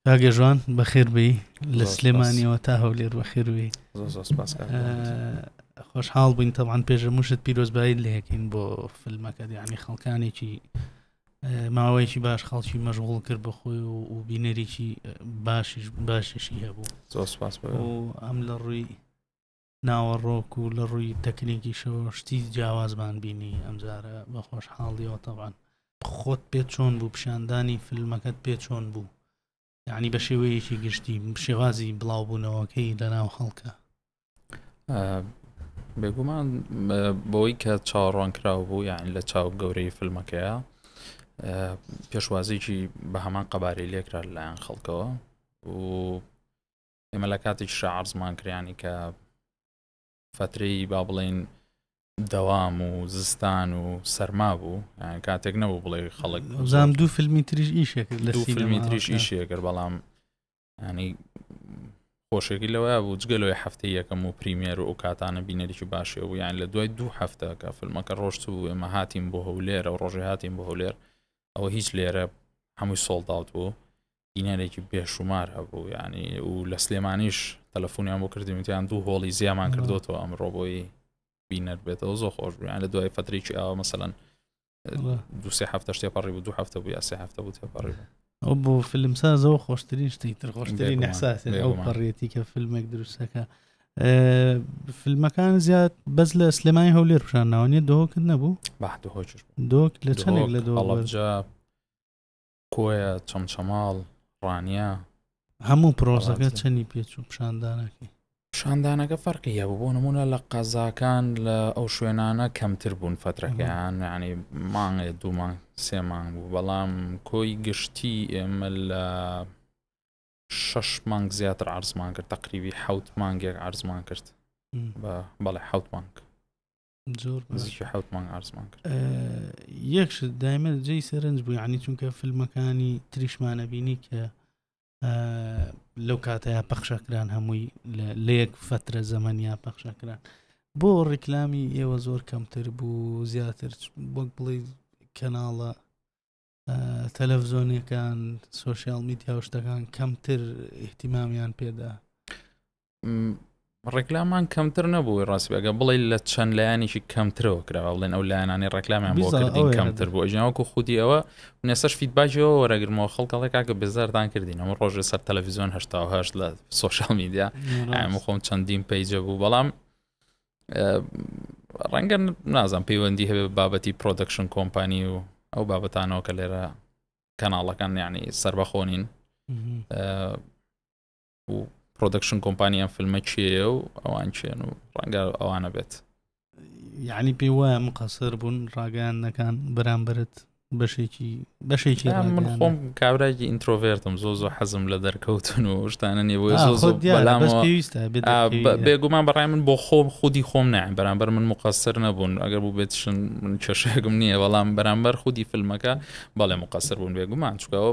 کاگە ژوان بەخێر بی لە سلێمانیەوە تا هەولێر بەخێر بی. زۆر سپاس خۆشحاڵ بووین طبعاً پێشەموشت پیرۆزبایی لە یەکەین بۆ فیلمەکە، یعنی خەڵکانێکی ماوەیەکی باش خەڵکی مەشغوڵ کرد بە خۆی و بینەریکی باشیشی هەبوو. زۆر سپاس و ئەم لە ڕووی ناوەڕۆک و لە ڕووی تەکنیکیشەوە شتی جیاوازمان بینی ئەمجارە بە خۆشحاڵیەوە. طبعاً خۆت پێت چۆن بوو، پیشاندانی فیلمەکەت پێت چۆن بوو، یعنی بە شێوەیەکی گشتی شێوازی بڵاوبوونەوەکەی لەناو خەڵکە؟ بێگومان بۆی کە چاوەڕوانکراوە بوو، یعنی لە چاو گەورەی فیلمەکەیە پێشوازێکی بە هەمان قەبارەی لێکرا لەلایەن خەڵکەوە و ئێمە لە کاتێک عەرزمان کریانی کە فترەی با بڵێن دەوام و زستان و سەرما بوو، کاتێک نەبوو بڵێ خەڵک زام دوو فیلمی تریش ئیشێکرد لە فیلمی تریش ئیشێکرد، بەڵام ینی خۆشێکی لەوەیە بوو جگەلەوەی هەفتەی یەکەم و پریمێر و ئەو کاتانە بینەرێکی باشێ بوو، یان لە دوای 2 هەفتە کە فیلمەکە ڕۆشت بوو ئێمە هاتیم بۆ هەولێر و ڕۆژێ هاتیم بۆ هەولێر، ئەوە هیچ لێرە هەمووی سۆڵداوت بوو، بینەرێکی بێشومار هەبوو، ینی و لە سلێمانیش تەلەفۆنیان بۆ کردیان 2 هۆڵی زیامان کردوتەوە ئەمڕۆ بۆی بینەر بێتەوە. زۆر خۆش بوو، یان لە دوای فترێکی ئەوە مەسەلەن 2-3 هەفتە تێپەڕی بوو، 2 هەفتە بوو یا 3 هەفتە بوو تێپەڕی بوو. ئەو بۆ فیلمسازەوە خۆشترین شتی تر خۆشترین نەحساسێ ئەو پەڕێتی کە فیلمێک دروستەکە. فیلمەکان زیاد بەس لە سلێمانی هەولێر پیشان ناوانێت دۆکت نەبوو؟ دۆک لە چەندێک لە هەڵەبجە، کۆیە، چەمچەماڵ، ڕانیا، هەموو پرۆسەکە چەندی پێچوو پیشاندانەکەی؟ پیشاندانەکە فەرقی هەبوو، بۆ نمونە لە قەزاکان لە ئەو شوێنانە کەمتر بوون فترەکەیان، یعنی مانگێ 2 مانگ 3 مانگ بوو، بەڵام کۆی گشتی ئێمە لە 6 مانگ زیاتر عەرزمان کرد، تقریبی 7 مانگێک عەرزمان کرد، بەڵێ 7 مانگ زۆر نزیکی 7 مانگ عەرزمان کرد. یەکشت دایمە جێی سەرنج بوو، یعنی چونکە فیلمەکانی تریشمانە بینی کە لەو کاتەیە پەخشەکران هەمووی لە یەک فترە زەمەنیا پەخشەکران، بۆ ڕیکلامی ئێوە زۆر کەمتر بوو، زیاتر وەک بڵێ کەناڵە تەلەڤیزۆنیەکان سۆشیال میدیا و شتەکان کەمتر ئیحتیمامیان پێدا؟ ڕێکلامان کەمتر نەبوو، ڕاستی ئەگە بڵێ لە چەند لایەنێکی کەمترەوە کراوە، بڵێن ئەو لایەنانی ڕێکلامیان بۆ کردین کەمتر بوو، ئەژناوەکو خودی ئەوە نێسەش فیدباکیەوە وەرەگرمەوە خەڵکەڵێ کاکە بێزارتان کردین، ئەمە ڕۆژێ سەر تەلەڤیزۆن 88 لە سۆشیال میدیا خۆم چەندین پەیجە بوو، بەڵام ڕەنگە نازانم پەیوەندی هەبێ بابەتی پرۆدەکشن کۆمپانی و ئەو بابەتانەوە کە لێرە کەناڵەکان یعنی سەربەخۆنین و پرۆدەکشن کۆمپانیان فیلمە چیە و ئەوان چێن و ڕەنگە ئەوانە بێت، یعنی پێی وایە مقەسر بوون ڕاگەیاندنەکان بەرامبرت بەشێکی من خۆم کابراایکی ئینترۆڤێرتم، زۆر حەزم لە دەرکەوتن و شتانە نیە، بێگومان بەڕای من بۆ خۆم خودی خۆم نایە، بەرامبەر من مقەسر نەبوون، ئەگەر بوو بێتشن من کێشەیەکم نییە، بەڵام بەرامبەر خودی فیلمەکە بەڵێ مقەسر بوون بێگومان، چونکەوە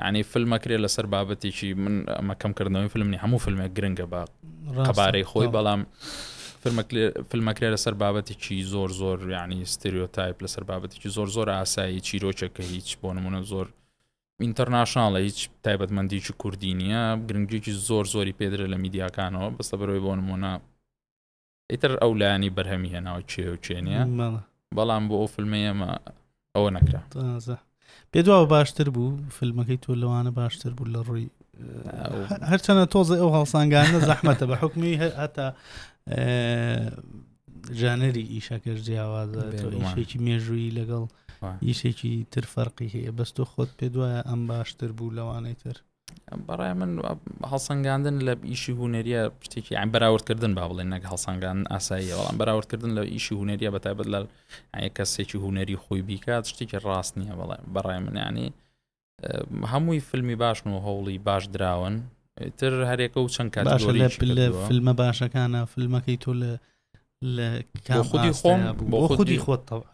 ینی فیلمەکرێ لەسەر بابەتێکی من ئەمە کەمکردنەوەی فیلمنی هەموو فیلمێک گرنگە بە قەبارەی خۆی، بەڵام فیلمەکرێ لەسەر بابەتێکی زۆر ینی ستریۆتایپ، لەسەر بابەتێکی زۆر ئاسایی، چیرۆکێکە هیچ بۆ نمونە زۆر ئینتەرناشناڵە، هیچ تایبەتمەندیی کوردی نییە، گرنگێکی زۆری پێدرێت لە میدیاکانەوە، بەستە بەرەوەی بۆ نمونە ئیتر ئەو لایانی بەرهەمی هێناوە چێ و چێنە، بەڵام بۆ ئەو فیلمە ئێمە ئەوە نەکرا. پێ دووە باشتر بوو فیلمەکەی تۆ لەوانە باشتر بوو لە ڕووی هەرچەنە تۆزە ئەو هەڵسانگانە زەحمەتە بە حکمی هەتا ژانەری ئیشەکەش جیاوازە، ئیشێکی مێژووی لەگەڵ ئیشێکی تر فەرقی هەیە، بەس تۆ خۆت پێ دوایە ئەم باشتر بوو لەوانەی تر؟ بەڕای من هەڵسەنگاندن لە ئیشی هونەریە شتێکی یان بەراوردکردن با بڵێن، نەک هەڵسەنگاندن ئاساییە، بەڵام بەراوردکردن لە ئیشی هونەریە بەتایبەت لە کەسێکی هونەری خۆی بیکات شتێکی ڕاست نییە، بەڕای من ینی هەمووی فیلمی باشن و هەوڵی باش دراون، تر هەرێکە و چەند کاتگۆری لە فیلمە باشەکانە فیلمەکەی تۆ لە خودی خۆم بۆ خودی خۆت طبعا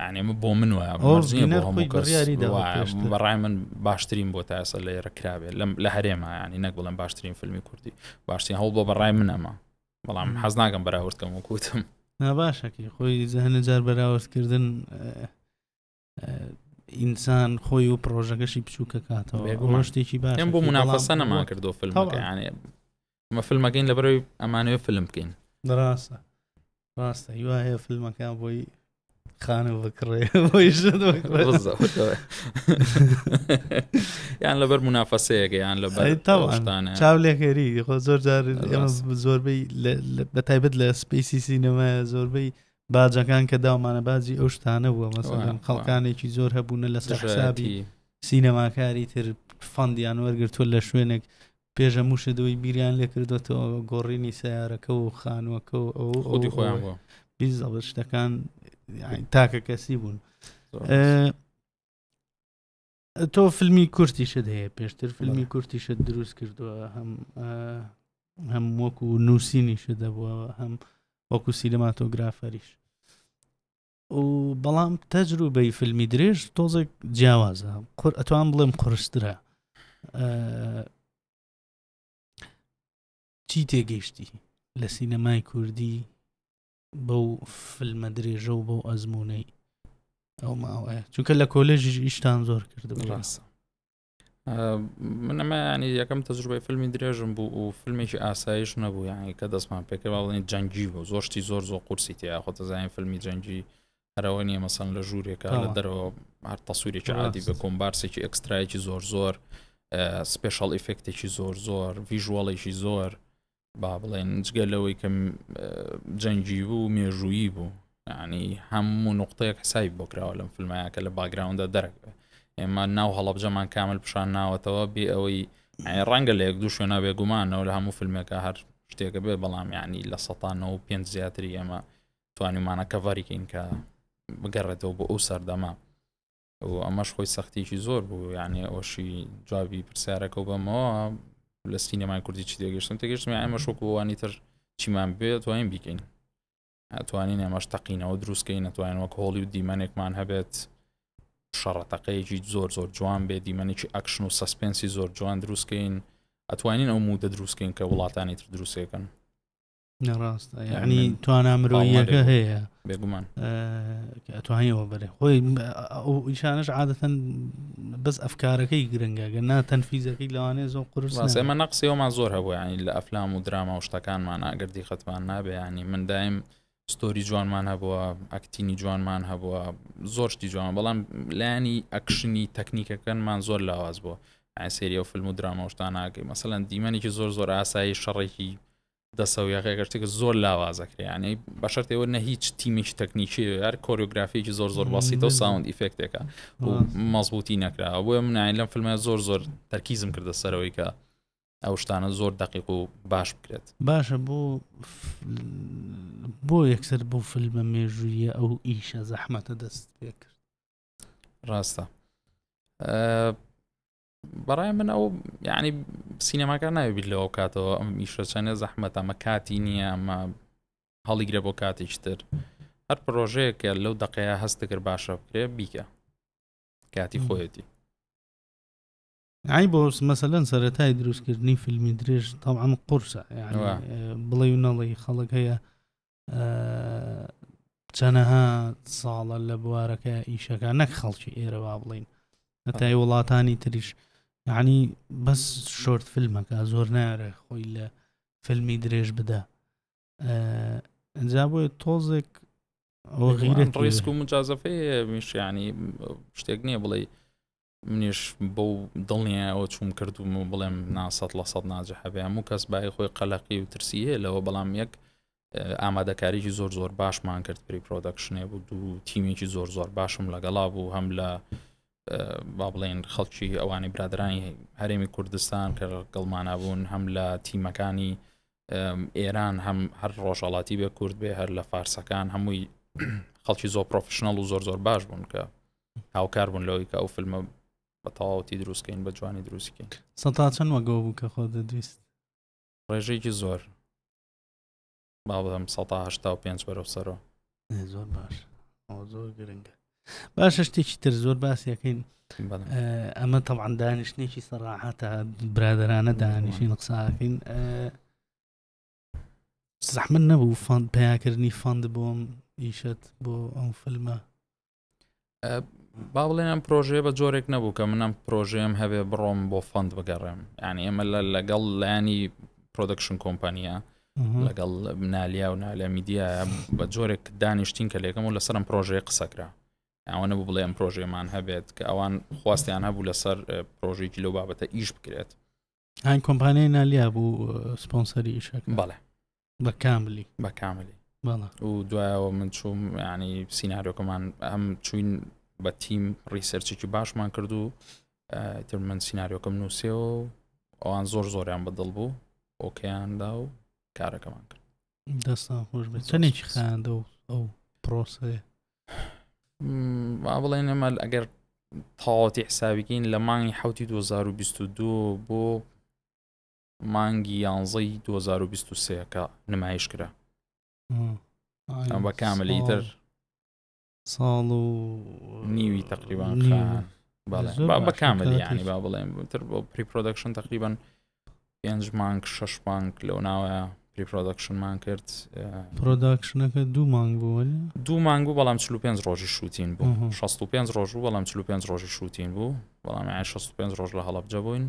ینی بۆ من وایە بەڕای من باشترین بۆ تا ئێستا لە ئێرە کرابێت لە هەرێمە، ینی نەک بڵێم باشترین فیلمی کوردی، باشترین هەوڵ بۆ بەڕای من ئەمە، بەڵام حەز ناکەم بەراوردکەم و کوتم باشەکەی خۆی زەهنە جار بەراوردکردن ئینسان خۆی و پرۆژەکەشی بچووکە کاتەوە شتێکی باش بۆ منافەسە نەمان کردو فیلمەکە یعنی ئەمە فیلمەکەین لەبەرەوەی ئەمانەوە فیلم بکەین ڕاستە هیوایە فیلمەکە بۆی خانە بکڕێ بۆی یان لەبەر منافەسەیەکە یان لەبەر تاوانە چاو لێکێری خۆ زۆر جار زۆربەی بەتایبەت لە سپیسی سینەمایە زۆربەی باجەکان کە داومانە باجی ئەو شتانە بووە مەسەڵەن خەڵکانێکی زۆر هەبوونە لە سەر حسابی سینەماکاری تر فەندیان وەرگرتووە لە شوێنێک پێشە موشەدەوەی بیریان لێ کردوێتەوە گۆڕینی سیارەکە و خانووەکە و خودی خۆیان بووە بیزەڵ شتەکان تاکە کەسی بوون. تۆ فیلمی کورتیشت هەیە پێشتر فیلمی کورتیشت دروست کردووە هەم وەکو نووسینیشت دەبووە هەم وەکو سینەماتۆگرافەریش و بەڵام تەجروبەی فیلمی درێژ تۆزێک جیاوازە ئەتوان بڵێم قورسترە. چی تێگەیشتی لە سینەمای کوردی بەو فیلمە درێژە و بەو ئەزمونەی ئەو ماوەیە چونکە لە کۆلێژی ئیشتان زۆر کردم ڕاستە منەمە ینی یەکەم تەجروبەی فیلمی درێژم بوو و فیلمێکی ئاسایش نەبوو یعنی کە دەستمان پێکرد باڵێن جەنگی بوو زۆرشتی زۆر قورسی تیا خۆ تەزانین فیلمی جەنگی هەرەوە نیە مەسەن لە ژوورێکە لە دەرەوە هەر تەسویرێکی عادی بە کۆمبارسێکی ئەکسترایکی زۆر سپێشەڵ ئیفێکتێکی زۆر ڤیژوەڵێکی زۆر با بڵێن جگە لەوەی کەم جەنگی بوو مێژوویی بوو یعنی هەموو نقطەیەک حسابی بۆ کراوە لەم فیلمەیەکە لە باگراوندا دەرەکە ئێمە ناو هەڵەبجەمان کامل پیشان ناوەتەوە بێ ئەوەی ڕەنگە لە یەک دوو شوێنە بێگومانەوە لە هەموو فیلمێکە هەر شتێکە بێ بەڵام یعنی لە 105 زیاتری ئێمە توانیمانە کەڤەریکەین کە بگەڕێتەوە بۆ ئەو سەردەما و ئەمەش خۆی سەختیکی زۆر بوو یعنی ئەوشی جوابی پرسیارەکە و بەمەوە لە سینەمای کوردی چی تێگەشتم ئەمە شۆکووانی تر چیمان بێت توانین بیکەین ئەتوانین ئەمەش تەقینەوە دروستکەین نەتوانین وەک هۆڵی و دیمەنێکمان هەبێت شەڕەتەقەیەکی زۆر جوان بێت دیمەنێکی ئەکشن و سەسپێنسی زۆر جوان دروستکەین ئەتوانین ئەو مودە دروستکەین کە وڵاتانی تر دروستەکەن نەڕاستە یعنی توانە مرۆییەکە هەیە بێگومان ئەتوانیەوە بەرێ خۆی ئەو ئیشانش عادەتەن بەس ئەفکارەکەی گرنگە گەنا تەنفیزەکەی لەوانەیە زۆر قورس ئێمە نەقسیەوەمان زۆر هەبوو ینی لە ئەفلام و دراما و شتەکانمان ئەگەردی خەتمان نابێ ینی من دایم ستۆری جوانمان هەبووە ئەکتینی جوانمان هەبووە زۆر شتی جوان بەڵام لایانی ئەکشنی تەکنیکەکەنمان زۆر لاواز بووە سێری و فیلم و دراما و شتاناکەی مەسەڵەن دیمەنێکی زۆر ئاسایی شەڕێکی دەسەویەکە گەشتێکە زۆر لاوازەکرێ ینی بەشەرتەوە نە هیچ تیمێکی تەکنیکی هەر کۆریۆگرافیەکی زۆر باسیتە و ساوند ئیفێکتێکە و مەزبوطی نەکراوە بۆیە من لەم فیلمە زۆر تەرکیزم کردە سەرەوەی کە ئەو شتانە زۆر دقیق و باش بکرێت باشە بۆ یەکسەر بۆ فیلمە مێژوویە ئەو ئیشە زەحمەتە دەست پێ کرد ڕاستە بەڕای من ئەو یعنی سینەماکە ناوێت لەوە کاتەوە ئەم ئیشە چەنە زەحمەت ئەمە کاتی نییە ئەمە هەڵیگرە بۆ کاتێکی تر هەر پرۆژەیەکە لەو دقەیە هەست کرد باشە بکرێ بیکە کاتی خۆیەتی ئای بۆ مەسەلەن سەرەتای دروستکردنی فیلمی درێژ تەواو قورسە یعنی بڵێ و نەڵی خەڵک هەیە چەنەها ساڵە لە بوارەکە ئیشەکە نەک خەڵکی ئێرە وا بڵین هەتای وڵاتانی تریش یعنی بەس شۆرت فیلمەکە زۆر نارە خۆی لە فیلمی درێژ بدە ئەجا بۆیە تۆزێک ئەوە غیرەت ڕیسک و مجازەفەیە میش ینی شتێک نییە بڵێ منیش بەو دڵنیە ئەوە چوم کردوم و بڵێم ناسەد لە سەد ناجە هەبێ هەموو کەس بای خۆی قەلەقی و ترسیە لەوە بەڵام یەک ئامادەکاریی زۆر باشمان کرد پری پرۆدەکشنێ بوو دوو تیمێکی زۆر باشم لەگەڵا بوو هەم لە با بڵێن خەڵکی ئەوانی برادرانی هەرێمی کوردستان کە گەڵمانە بوون هەم لە تیمەکانی ئێران هەم هەر ڕۆژهەڵاتی بێ کورد بێ هەر لە فارسەکان هەمووی خەڵکی زۆر پرۆفشنەڵ و زۆر باش بوون کە هاوکار بوون لەوەی کە ئەو فیلمە بە تەواوەتی دروستکەین بە جوانی دروستکەین سەتا چەند وەگەوە بوو کە خۆ دەدویست ڕێژەیەکی زۆر با بڵێم 185 بەرەو سەرەوە زۆر باش زۆر گرنگە باشە شتێکی تر زۆر باسیەکەین ئەمە تەواو دانیشتێکی سەراحەتە برادرانە دانیشین قساکەین زەحمەت نەبوو فەند پیاکردنی فەند بۆم ئیشت بۆ ئەو فیلمە با بڵێن پرۆژێ بە جۆرێک نەبوو کە منم پرۆژێم هەبێ بڕۆم بۆ فەند بگەڕێم یعنی ئێمە لەگەڵ لایانی پرۆدەکشن کۆمپانیا لەگەڵ نالیا و نالیا میدیایە بە جۆرێک دانیشتین کە لێکەم و لەسەرم پرۆژەیە قسەکرا ئەوە نەبوو بڵێ ئەم پرۆژێمان هەبێت کە ئەوان خواستیان هەبوو لەسەر پرۆژێکی لەو بابەتە ئیش بکرێت هاین کۆمپانیای نالیا بوو سپۆنسەری ئیشەکە بەڵێ بە کاملی و دوایەوە من چوم ینی سیناریۆکەمان ئەم چوین بە تیم ریسەرچێکی باشمان کردو تر من سیناریۆکەم نووسێەوە ئەوان زۆریان بەدڵ بوو ئۆکییاندا و کارەکەمان کرد دەستان خۆش بێت چەندێکی خایاندە و ئەو پرۆسەیە بڵێن ئەمە ئەگەر تاڵاتی حسابیکەین لە مانگی حوتی 2022 بۆ مانگی 11 2023 کە نمایش کرا ئەم بە کاملیتر ساڵ و نیوی تقریبان بە کامل یعنی با بڵێن تر بۆ پری پرۆدەکشن تقریبان 5 مانگ 6 مانگ لەو ناوەیە پری پرۆدەکشنمان کرد پرۆداکشنەکە 2 مانگ بوو 2 مانگ بوو بەڵام 45 ڕۆژی شوتین بوو 65 ڕۆژ بوو بەڵام 45 ڕۆژی شوتین بوو بەڵام 65 ڕۆژ لە هەڵەبجە بووین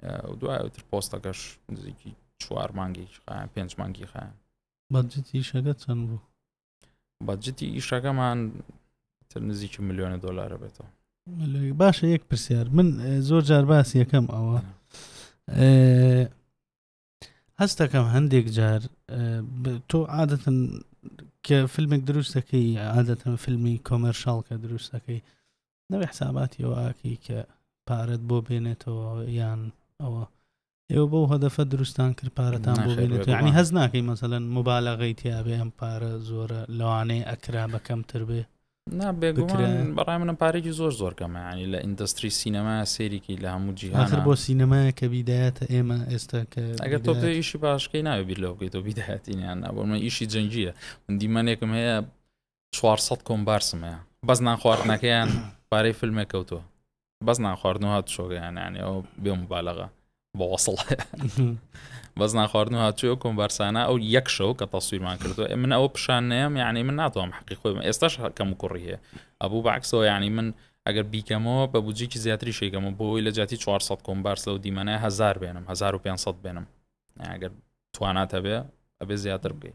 و دوایتر پۆستەکەش نزیکی 4 مانگی 5 مانگی خایان بەجتی ئیشەکە چەند بوو بەجتی ئیشەکەمان تر نزیکی $1 ملیۆن بێتەوە باشە یەک پرسیار من زۆر جار باسی یەکەم ئەوە هەستەکەم هەندێک جار تۆ عادەتەن کە فیلمێک دروستەکەی عادەتەن فیلمی کۆمەرشاڵ کە دروستەکەی نەوەی حساباتی ئەوواکەی کە پارەت بۆ بێنێتەوە یان ئەوە ئێوە بۆ هەدەفە دروستان کرد پارەتان بۆ بێنێت یعنی هەز ناکەی مەسەلەن مبالەغەی تیاابێ ئەم پارە زۆرە لەوانەیە ئەکرا بەکەمتر بێ بێگومان بەڕای منم پارێکی زۆر کەمە ینی لە ئیندەستری سینەما سێریکی لە هەموو جیهان بۆ سینەمایە کە بیدایەتە ئێمە ئێستا کە ئەگەر تۆ ئیشی باشکەی ناوێ بیر لەوە بکەیت تۆ بیدایەتینیان نابۆ من ئیشی جەنگیە من دیمەنێکم هەیە 400 کۆمبارسم هەیە بەس نانخواردنەکەیان پارەی فیلمێک کەوتووە بەس نانخواردنەوە هات شۆگەیان ینی ئەو بێ مبالەغە بە وەسڵ بەس ناخواردن هاتووە کۆمبارسانە ئەو یەک شەو کە تەسویرمان کردو من ئەوە پیشانەیەم یعنی من ناتوانم حەقی خۆم ئێستاش کەم و کوڕی هەیە ئەبوو بەعکسەوە یعنی من ئەگەر بیکەمەوە بە بودجێکی زیاتری شێکەمە بۆی لە جاتی 400 کۆمبارس لەو دیمەنای 1000 بێنم 1500 بێنم ئەگەر توانات هەبێ ئەبێ زیاتر بکەی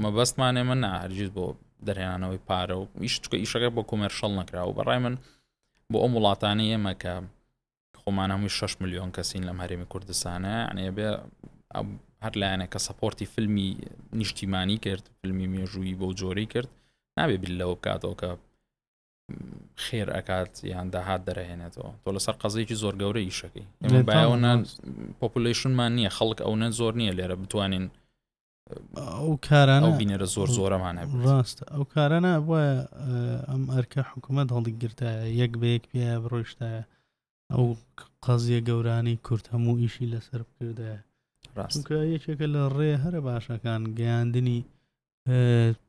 مەبەستمانێ من هەرگیز بۆ دەرهێنانەوەی پارە و ئیشەکە بۆ کۆمەرشەڵ نەکراوە بەڕای من بۆ ئەو وڵاتانەی ئێمە کە خۆمان هەمووی 6 ملیۆن کەسین لەم هەرێمی کوردستانە یعنی بێ هەر لایەنە کە سەپۆرتی فیلمی نیشتیمانی کرد فیلمی مێژووی بۆ جۆرەی کرد نابێ بیل لەوە بکاتەوە کە خێر ئەکات یان داهات دەرەهێنێتەوە تۆ لەسەر قەزەیەکی زۆر گەورە ئیشەکەی ئێمە بایەوە پۆپولیشنمان نییە خەڵک ئەو نە زۆر نییە لێرە بتوانین ئەو کارانە ئەو بینێرە زۆرەمان هەبێت ڕاستە ئەو کارانە بووە ئەم ئەرکە حکوومەت هەڵی گرتایە یەک بەیەک پێ بڕۆیشتایە ئەو قەزیە گەورانی کورت هەموو ئیشی لەسەر بکردایە ڕاستکە یەکێکە لە ڕێ هەرە باشەکان گەیاندنی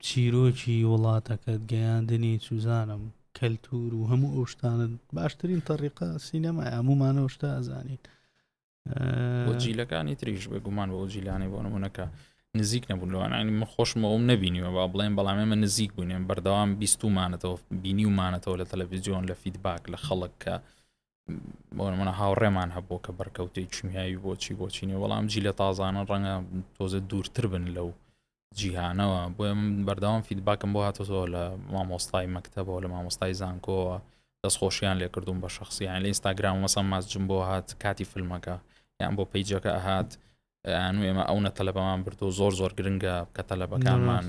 چیرۆکی وڵاتەکەت گەیاندنی چوزانم کەلتور و هەموو ئەو شتانت باشترین تەریقە سینەما هەمومانە شتا ئەزانین بۆ جیلەکانی تریش بێگومان بۆ جیلانی بۆ نمونەکە نزیک نەبوون لەوان ینی من خۆشمەوە نەبینیوە با بڵێن بەڵام ئێمە نزیک بوونێن بەردەوام بیستومانەتەوە بینیومانەتەوە لە تەلەڤیزیۆن لە فیدباک لە خەڵک کە بۆ منە هاوڕێمان هەبوو کە بەرکەوتەی چیمیایی بۆچینێ وەڵام جیلە تازانە ڕەنگە تۆزە دوورتر بن لەو جیهانەوە بۆ بەردەوام فیدباکم بۆ هاتۆ لە مامۆستای مەکتەبەوە لە مامۆستای زانکۆوە دەستخۆشیان لێ کردوم بە شخصیان لە ئینستاگرام مەسەڵ ماسجم بۆ هات کاتی فیلمەکە یان بۆ پیجەکە ئەهات ئەنو ئێمە ئەو نەتەلەبەمان بردو زۆر گرنگە کە تەلەبەکانمان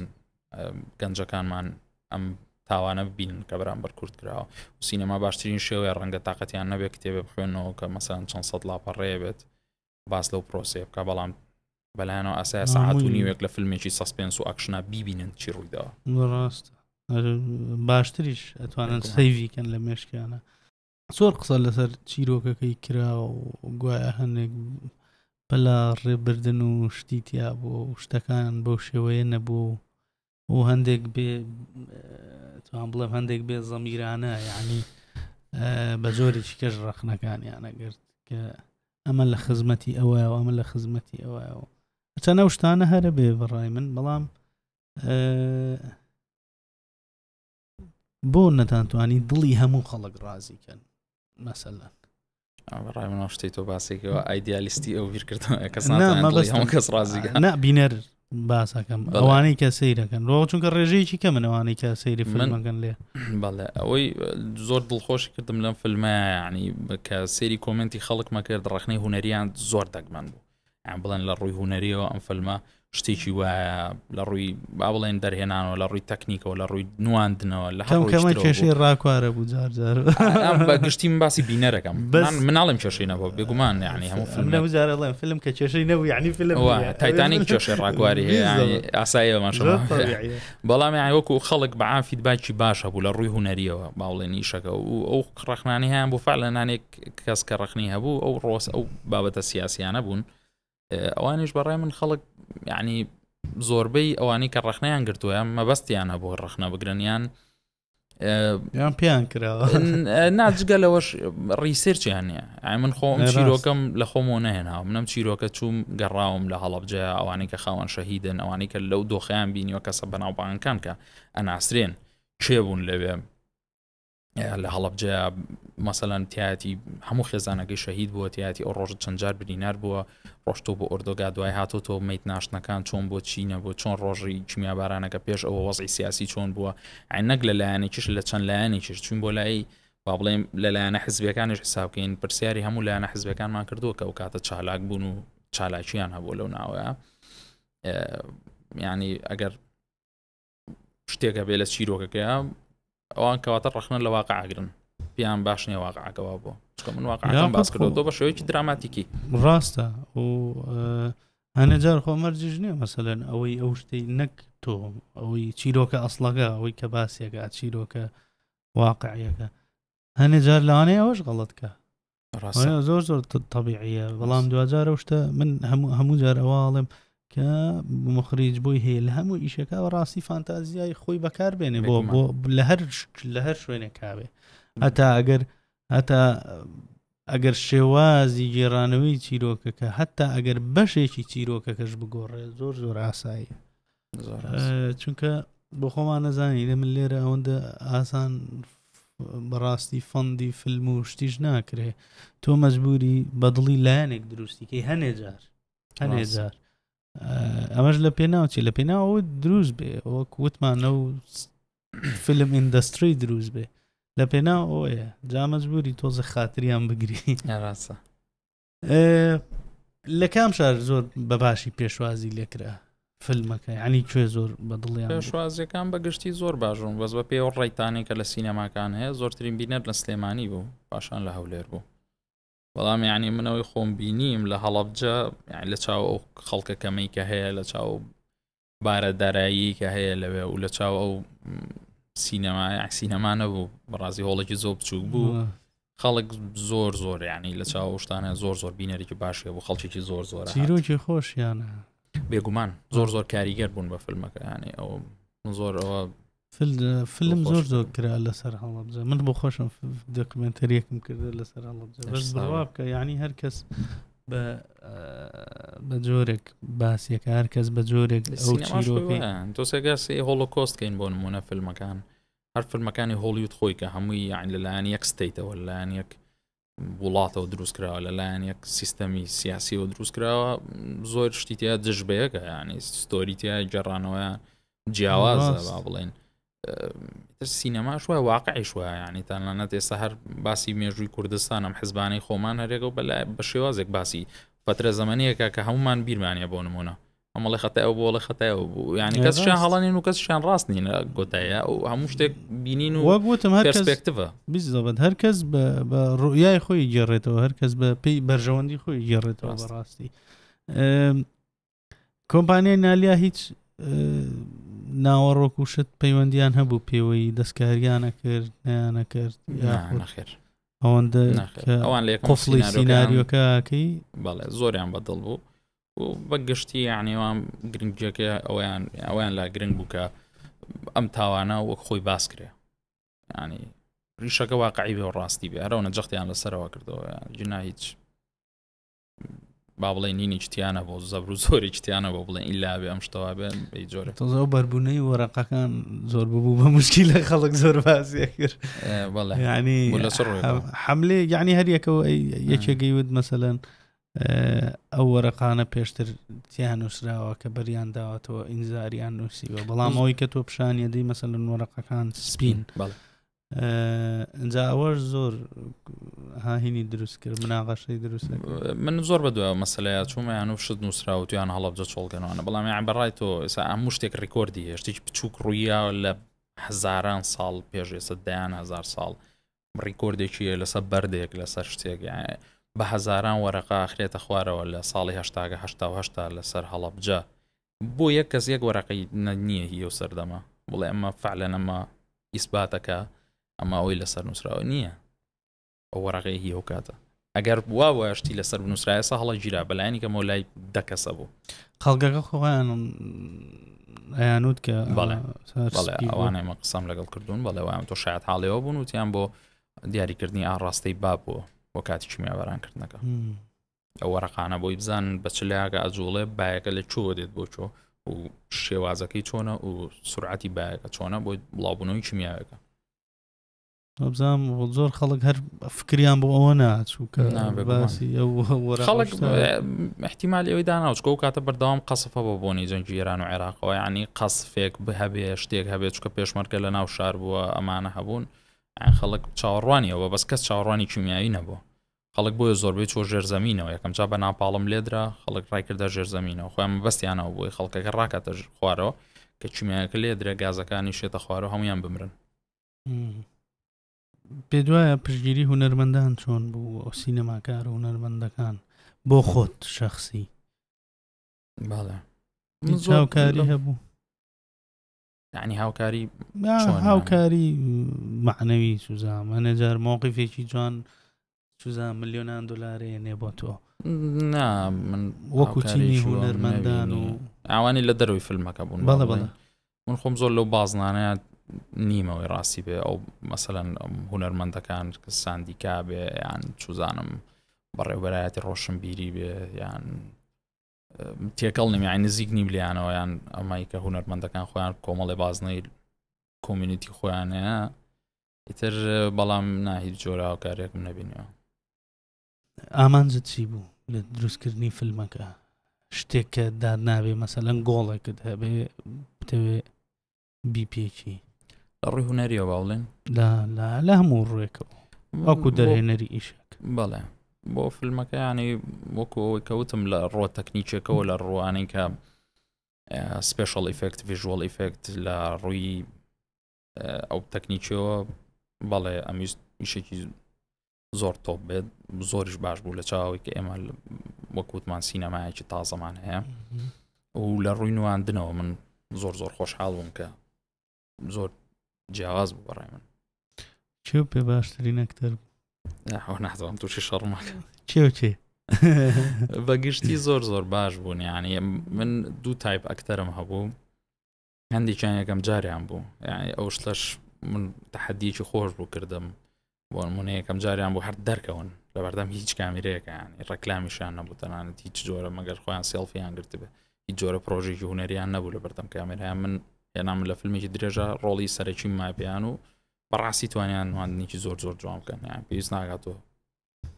گەنجەکانمان ئەم تاوانە ببینن کە بەرامبەر کورت کراوە و سینەما باشترین شێوەیە ڕەنگە تااقەتیان نەبێت کتێبێ بخوێنەوە کە مەسەڵەن چەند سەد لاپەڕێ بێت باس لەو پرۆسێ بکە بەڵام بەلایەنەوە ئاسای سەعات و نیوێک لە فیلمێکی سەسپێنس و ئەکشنا بیبینن چی ڕوویداوە ڕاستە باشتریش ئەتوانن سەیڤیکەن لە مێشکیانە زۆر قسە لەسەر چیرۆکەکەی کرا و گوایە هەندێک بەلا ڕێبردن و شتیتیا بۆ شتەکان بەو شێوەیە نەبوو و هەندێک بێ توان بڵێم هەندێک بێ زەمیرانە یعنی بە جۆرێکی کەش ڕەخنەکانیانە گرت کە ئەمە لە خزمەتی ئەوە و ئەمە لە خزمەتی ئەوە چەنە شتانە هەرە بێ بەڕای من بەڵام بۆ نەتانتوانی دڵی هەموو خەڵک ڕازیکەن مەسەلەن ڕای منەوە شتەی تۆ باسێکەوە ئایدیالیستی ئەو بیرکردن کەس ناتوانێت هەموو کەس ڕازیکە نا بینەر باسەکەم ئەوانەی کە سەیرەکەن ڕۆ چونکە ڕێژەیەکی کە من ئەوانەی کە سەیری فیلمەکەن لێ بەڵێ ئەوەی زۆر دڵخۆشی کردم لەم فیلمە یعنی کە سەیری کۆمنتی خەڵکمە کرد ڕخنەی هونەریان زۆر دەگمەن بوو یان بڵێن لە ڕووی هونەریەوە ئەم فیلمە شتێکی وایە لە ڕووی با بڵێن دەرهێنانەوە لە ڕووی تەکنیکەوە لە ڕووی نواندنەوە لە هەموو کێشەی ڕاکوارە بوو جار بە گشتی من باسی بینەرەکەم مناڵم کێشەی نەبوو بێگومان یعنی هەموو فیلم نەوزارەڵێم فیلم کە کێشەی نەبوو یعنی فیلم تایتانیک کێشەی ڕاکواری هەیە ئاساییەوە ماشەڵڵا بەڵام یعنی وەکو خەڵک بەعام فیدباکی باشە بوو لە ڕووی هونەریەوە باوڵێن ئیشەکە و ئەو ڕخنانی هیان بوو فعلا نانێک کەس کە ڕخنی هەبوو ئەو ڕۆس ئەو بابەتە سیاسیانە بوون ئەوانش بەڕای من خەڵک یعنی زۆربەی ئەوانی کە ڕخنیان گرتووە مەبەستیان هەبوو ڕخنە بگرنیان یان پیان کراوە ناجگە لەوەش ڕیسێرچیان نییە ئای من خۆم چیرۆکەم لە خۆمەوە نەهێناوە منم چیرۆکە چوم گەڕاوم لە هەڵەبجە ئەوانەی کە خاوەن شەهیدن ئەوانەی کە لەو دۆخیان بینیوە کەسە بەناوبانگەکان کە ئەناسرێن چێبوون لەوێ لە هەڵەبجە مەسەلەن تایەتی هەموو خێزانەکەی شەهید بووە تایەتی ئەو ڕۆژ چەند جار برینار بووە ڕۆشتۆ بۆ ئۆردۆگا دوای هاتۆتۆ مەیت ناشتنەکان چۆن بۆ چینە بۆ چۆن ڕۆژی کیمیابارانەکە پێش ئەوە وەزعی سیاسی چۆن بووە ئەی نەک لە لایەنێکیش لە چەند لایەنێکیش چون بۆ لای با بڵێم لە لایەنە حزبەکانیش حسابکەین پرسیاری هەموو لایەنە حزبەکانمان کردووە کە ئەو کاتە چالاک بوون و چالاکییان هەبوو لەو ناوەیە یعنی ئەگەر شتێکە بێ لە چیرۆکەکەیە ئەوان کەواتە ڕخنە لە واقعاگرن پیان باش نیە واقعەکەەوە بۆ چکە من واقعەکەم باس کردو تۆ بە شێوەیەکی دراماتیکی ڕاستە و هەنێجار خۆمەرجش نییە مەسەلەن ئەوەی ئەو شتەی نەک تۆ ئەوەی چیرۆکە ئەسڵەکە ئەوەی کە باسیەکە چیرۆکە واقعیەکە هەنێجار لەوانەیە ئەوەش غەڵەتکە زۆر زۆر طبیعیە بەڵام دوجارە شتە من هەموو جار ئەوواڵم کە مخریج بۆی هەیە لە هەموو ئیشەکە ڕاستی فانتازیای خۆی بەکار بێنێ بۆ لە هەر شوێنێک کاوێ هەتا ئەگەر شێوازی گێڕانەوەی چیرۆکەکە هەتا ئەگەر بەشێکی چیرۆکەکەش بگۆڕێ زۆر زۆر ئاسایی چونکە بۆ خۆمان نەزانی لە من لێرە ئەوەندە ئاسان بەڕاستی فەندی فیلم و شتیش ناکرێ تۆ مەجبوری بەدڵی لایەنێک دروستیکەی هەنێجار ئەمەش لە پێناوچی لە پێناوە دروست بێ وەک وتمانە و فیلم ئیندەستری دروست بێ لە پێناو ئەوەیە جا مەجبوری تۆزە خاتریان بگری ڕاستە لە کام شار زۆر بەباشی پێشوازی لێکرا فیلمەکە ینی کوێ زۆر بەدڵیان پێشوازیەکان بەگشتی زۆر باشون بەس بە پێوە ڕێیتانی کە لە سینەماکان هەیە زۆرترین بینەر لە سلێمانی بوو پاشان لە هەولێر بوو بەڵام یعنی منەوەی خۆم بینیم لە هەڵەبجە لە چاو ئەو خەڵکە کەمەی کە هەیە لە چاو بارە دارایی کە هەیە لەوێ و لە چاو ئەو سینەما نەبوو بەڕازی هۆڵێکی زۆر بچوک بوو خەڵک زۆر زۆر یعنی لە چاو شتانە زۆر زۆر بینەرێکی باشە بوو خەڵکێکی زۆر زۆر چیرۆکی خۆشیانە بێگومان زۆر زۆر کاریگەر بوون بە فیلمەکە ینی ئەو زۆر ئەوە فیلم زۆر کرا لەسەر هەڵەبجە من بۆ خۆشم دۆکمنتەریەکم کردە لەسەر هەڵەبجە بەس بڕوا بکە یعنی هەر کەس بە جۆرێک باسیەکە هەر کەس بە جۆرێک ئەو چیرۆکەی تۆسێگەسی هۆڵۆکۆستکەین بۆ نمونە فیلمەکان هەر فیلمەکانی هۆلیوود خۆی کە هەمووی یعنی لەلایەن یەک ستەیتەوە لەلایەن یەک وڵاتەوە دروستکراوە لەلایەن یەک سیستەمی سیاسیەوە دروستکراوە زۆر شتیتیا دژبەیەکە ینی ستۆریتیا جێڕانەوەیان جیاوازە با بڵێن سینەماش وایە واقعیش وایە ینی تەنانەت ئێستا هەر باسی مێژووی کوردستان ئەم حزبانەی خۆمان هەرێکە و بە شێوازێک باسی فترە زەمەنیەکە کە هەمومان بیرمانە بۆ نمونە ئەمەڵی خەتایەوە بۆڵی خەتایەوە بوو ینی کەسشان هەڵانین و کەسشان ڕاست نینە گۆتایە و هەموو شتێک بینین و وەگوتم هەر پێرسپێکتیڤە بیزەبەت هەر کەس بە ڕوئیای خۆی گێڕێتەوە هەر کەس بە پێی بەرژەوەندی خۆی گێڕێتەوە بەڕاستی کۆمپانیای نالیا هیچ ناوەڕۆک و شت پەیوەندیان هەبوو پێوەی دەستکاریانە کرد نیانە کرد نەخێر ئەوەندە ئەوان لێ قفڵی سیناریۆکەکەی بەڵێ زۆریان بەدڵ بوو و بەگشتی یعنیوان گرنگجەکە ئەویان لا گرنگ بوو کە ئەم تاوانە وەک خۆی باس کرێ ینی ڕیشەکە واقعی بێ و ڕاستی بێ هەرەوە نەجەختیان لەسەرەوە کردەوە جنا هیچ با بڵێ نینی چتیانە بۆ زەبر و زۆری چتیانە بۆ بڵێن ئیلا بێ ئەم شتەوە بێن بەی جۆرە تۆزەوە بەربوونەی وەرەقەکان زۆر ببوو بە مشکلە خەڵک زۆر باسیە کرد بەڵێ یعنی حملێ یعنی هەر یەکەوە یەکێگەیوت مەسەلەن ئەو وەرەقانە پێشتر تیان نووسراوە کە بەریان داوەتەوە ئینزاریان نووسیوە بەڵام ئەوەی کە تۆ پیشانیەدەی مەسەلەن وەرەقەکان سپین ئەجا ئەوەش زۆر هاهینی دروست کرد مناقەشەی دروست من زۆر بەدوایە مەسەلەیە چوومە یان و شت نووسرا و تویان هەڵەبجە چۆڵگەنەوەە بەڵام یان بەڕای تۆ ئێستا هەموو شتێک ڕیکۆردی هەیە شتێکی بچووک ڕوویە لە هەزاران ساڵ پێش ئێستا دەیان هەزار ساڵ ڕیکۆردێکیە لەسەر بەردێک لەسەر شتێک بە هەزاران وەرەقە ئاخرێتە خوارەوە لە ساڵی هەشتا لەسەر هەڵەبجە بۆ یەک کەس یەک وەرەقەی نییە هی و سەردەما بڵێ ئەمە فعلەن ئەمە ئیسباتەکە ئەمە ئەوەی لەسەر نووسراوە نییە ئەو وەرەقەی هی ئەو کاتە ئەگەر وا شتی لەسەر بنووسرایە سا هەڵە گیرا بەلایانی کە مۆلای دەکەسە بوو خەڵگەکە خۆیان ئەیانوت کە بەڵێ ئەوانەی مە قسەم لەگەڵ کردوون بەڵێ وایان تۆ شاید حاڵەوە بوون وتیان بۆ دیاریکردنی ئاڕاستەی باب بوو بۆ کاتی کیمیاوەرانکردنەکە ئەو وەرەقانە بۆی بزان بە چلایەکە ئەجوڵێ بایەکە لە چۆ دێت بۆ چۆ و شێوازەکەی چۆنە و سورعەتی بایەکە چۆنە بۆی بڵاوبوونەوەی کیمیاوەکە بزام زۆر خەڵک هەر فکریان بۆ ئەوە ناچوو کە باسی خەڵک احتیمالی ئەوەی داناوچکە و کاتە بەردەوام قەسفە بۆ بۆنی جەنگی ئێران و عێراقەوە یعنی قەسفێک هەبێ شتێک هەبێت چکە پێشمەرکە لە ناو شار بووە ئەمانە هەبوون خەڵک چاوەڕوانیەوە بەس کەس چاوەڕوانی کیمیایی نەبوو خەڵک بۆیە زۆربەی چۆ ژێرزەمینەوە یەکەم جا بە ناپاڵم لێدرا خەڵک ڕایکردە ژێرزەمینەوە خۆیان بەستیانەوە بۆی خەڵکەکە ڕاکاتە خوارەوە کە کیمیایەکە لێدرێ گازەکانی شێتە خوارەوە هەمویان بمرن پێ دوایە پشتگیری هونەرمەندان چۆن بوو ئەو سینەماکار و هونەرمەندەکان بۆ خۆت شەخسی هاوکاری هەبوو یعنی هاوکاری معنەوی سوزام هەنێجار مووقفێکی جوان سوزام ملیۆنان دلارێنێ بۆ تۆ من وەکو چینی هونەرمەندان و ئەوانی لە دەروی فیلمەکە بوون بەڵێ من خۆم زۆر لەو بازنانەیە نیمەوەی ڕاستی بێ ئەو مەسەلەن هونەرمەندەکان کە ساندیکا بێ یان چوزانم بەڕێوبەرایەتی ڕۆشنبیری بێ یان تێکەڵ نمیان نزیک نیم لیانەوە یان ئەمای کە هونەرمەندەکان خۆیان کۆمەڵی بازنەی کۆمیونیتی خۆیانەیە ئیتر بەڵام هیچ جۆرە هاوکارێکم نەبینەوە. ئامانجت چی بوو لە دروستکردنی فیلمەکە شتێک کە داد نابێ مەسەلەن گۆڵێکت هەبێ بتەوێ بیپێکی لە ڕووی هونەریەوە باڵێن لە هەموو ڕوێکەوە وەکو دەرهێنەری ئیشێک بەڵێ بۆ فیلمەکە ینی وەکو ئەوەی کەوتم لە ڕۆ تەکنیکێکەوە لە ڕوانەی کە سپێشڵ ئیفێکت ڤیژوەڵ ئیفێکت لە ڕووی ئەو تەکنیکیەوە بەڵێ ئەمیست ئیشێکی زۆر تۆپ بێت زۆریش باش بوو لە چاوی کە ئێمە وەکوتمان سینەمایەکی تازەمان هەیە و لە ڕووی نواندنەوە من زۆر خۆشحاڵ بووم کە زۆر جیاواز بوو بەڕای من. چێ پێ باشترین ئەکتەر نازانم تووشی شەڕمەکە چێ بەگشتی زۆر باش بوون یعنی من دوو تایپ ئەکتەرم هەبوو هەندێکیان یەکەم جاریان بوو یعنی ئەو شتەش من تەحەدیەکی خۆش بوو کردم بۆ نمونە یەکەم جاریان بوو هەر دەرکەون لە بەردەم هیچ کامێرەیەکە ینی ڕەکلامیشیان نەبوو تەنانەت هیچ جۆرە مەگەر خۆیان سێڵفیان گرت بێ هیچ جۆرە پرۆژێکی هونەریان نەبوو لە بەردەم کامێرایان من هێنام لە فیلمێکی درێژە ڕۆڵی سەرەکی ماپیان و بەڕاستی توانیان نواندنێکی زۆر جوان بکەن یان پێویست ناگاتەوە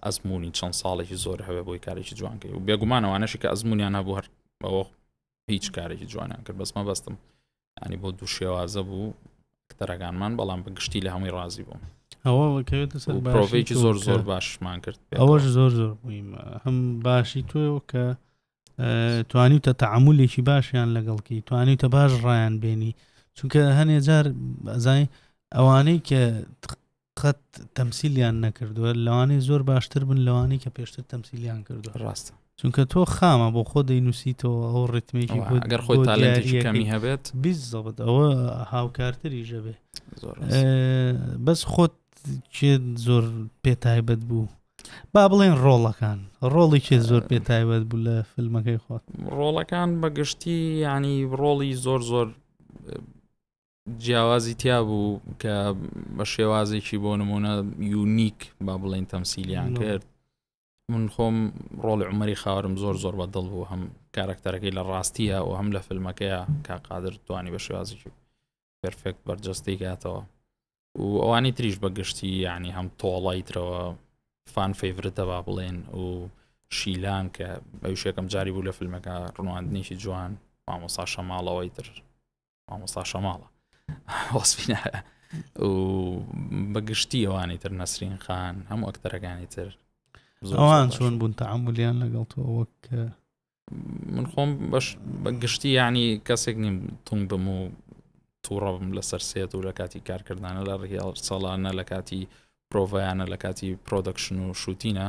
ئەزمموی چەند ساڵێکی زۆر هەبێ بۆی کارێکی جوانکەی و بێگومانەوانەشی کە ئەزممویان هەبوو هەر بەوە هیچ کارێکی جوانیان کرد بەس مەبەستم ینی بۆ دوو شێوازە بوو کتەرەکانمان بەڵام بەگشتی لە هەمووی ڕازی بووم ئەوە سەر پرۆڤێکی زۆر باشمان کرد ئەوەش زۆر مهمە هەم باشی تۆ کە توانیتە تەعاملێکی باشیان لەگەڵکی توانیتە باش ڕایان بێنی چونکە هەنێ جار ئەزای ئەوانەی کە قەت تەمسیلیان نەکردووە لەوانەیە زۆر باشتر بن لەوانەی کە پێشتر تەمسیلیان کردووە ڕاستە چونکە تۆ خامە بۆ خۆ دەینوسیتەوە ئەو ڕتمێکی ئەگەر خۆی تالنتێکی کەمی هەبێت بیزەبت ئەوە هاوکارتری ژەبێ بەس خۆت چێ زۆر پێتایبەت بوو با بڵێن ڕۆڵەکان ڕۆڵی چێ زۆر پێتایبەت بوو لە فیلمەکەی خۆت ڕۆڵەکان بەگشتی ینی ڕۆڵی زۆر جیاوازی تیا بوو کە بە شێوازێکی بۆ نمونە یونیک با بڵێن تەمسیلیان کرد من خۆم ڕۆڵی عمەری خاورم زۆر بەدڵ بوو هەم کارکتەرەکەی لە ڕاستیە و هەم لە فیلمەکەیە کا قادر توانی بە شێوازێکی پرفێکت بەرجەستەی کاتەوە و ئەوانی تریش بەگشتی یعنی هەم تۆڵای ترەوە فان فیڤرتە با بڵێن و شیلان کە ئەوشێکم جاری بوو لە فیلمەکە ڕوانندنیشی جوان مامۆستا شەماڵەوەی تر مامۆستا شەماڵە وەسفینە و بەگشتی ئەوانی تر نەسرین خان هەموو ئەکتەرەکانی تر ئەوان چۆن بوون تەعاملیان لەگەڵ تۆ وەک من خۆم بەگشتی یعنی کەسێک نیم تونگ بم و تووڕەبم لەسەر سێت و لە کاتی کارکردانە لە ڕێگەڵ ساڵانە لە کاتی پرۆڤیانە لە کاتی پرۆدەکشن و شوتینە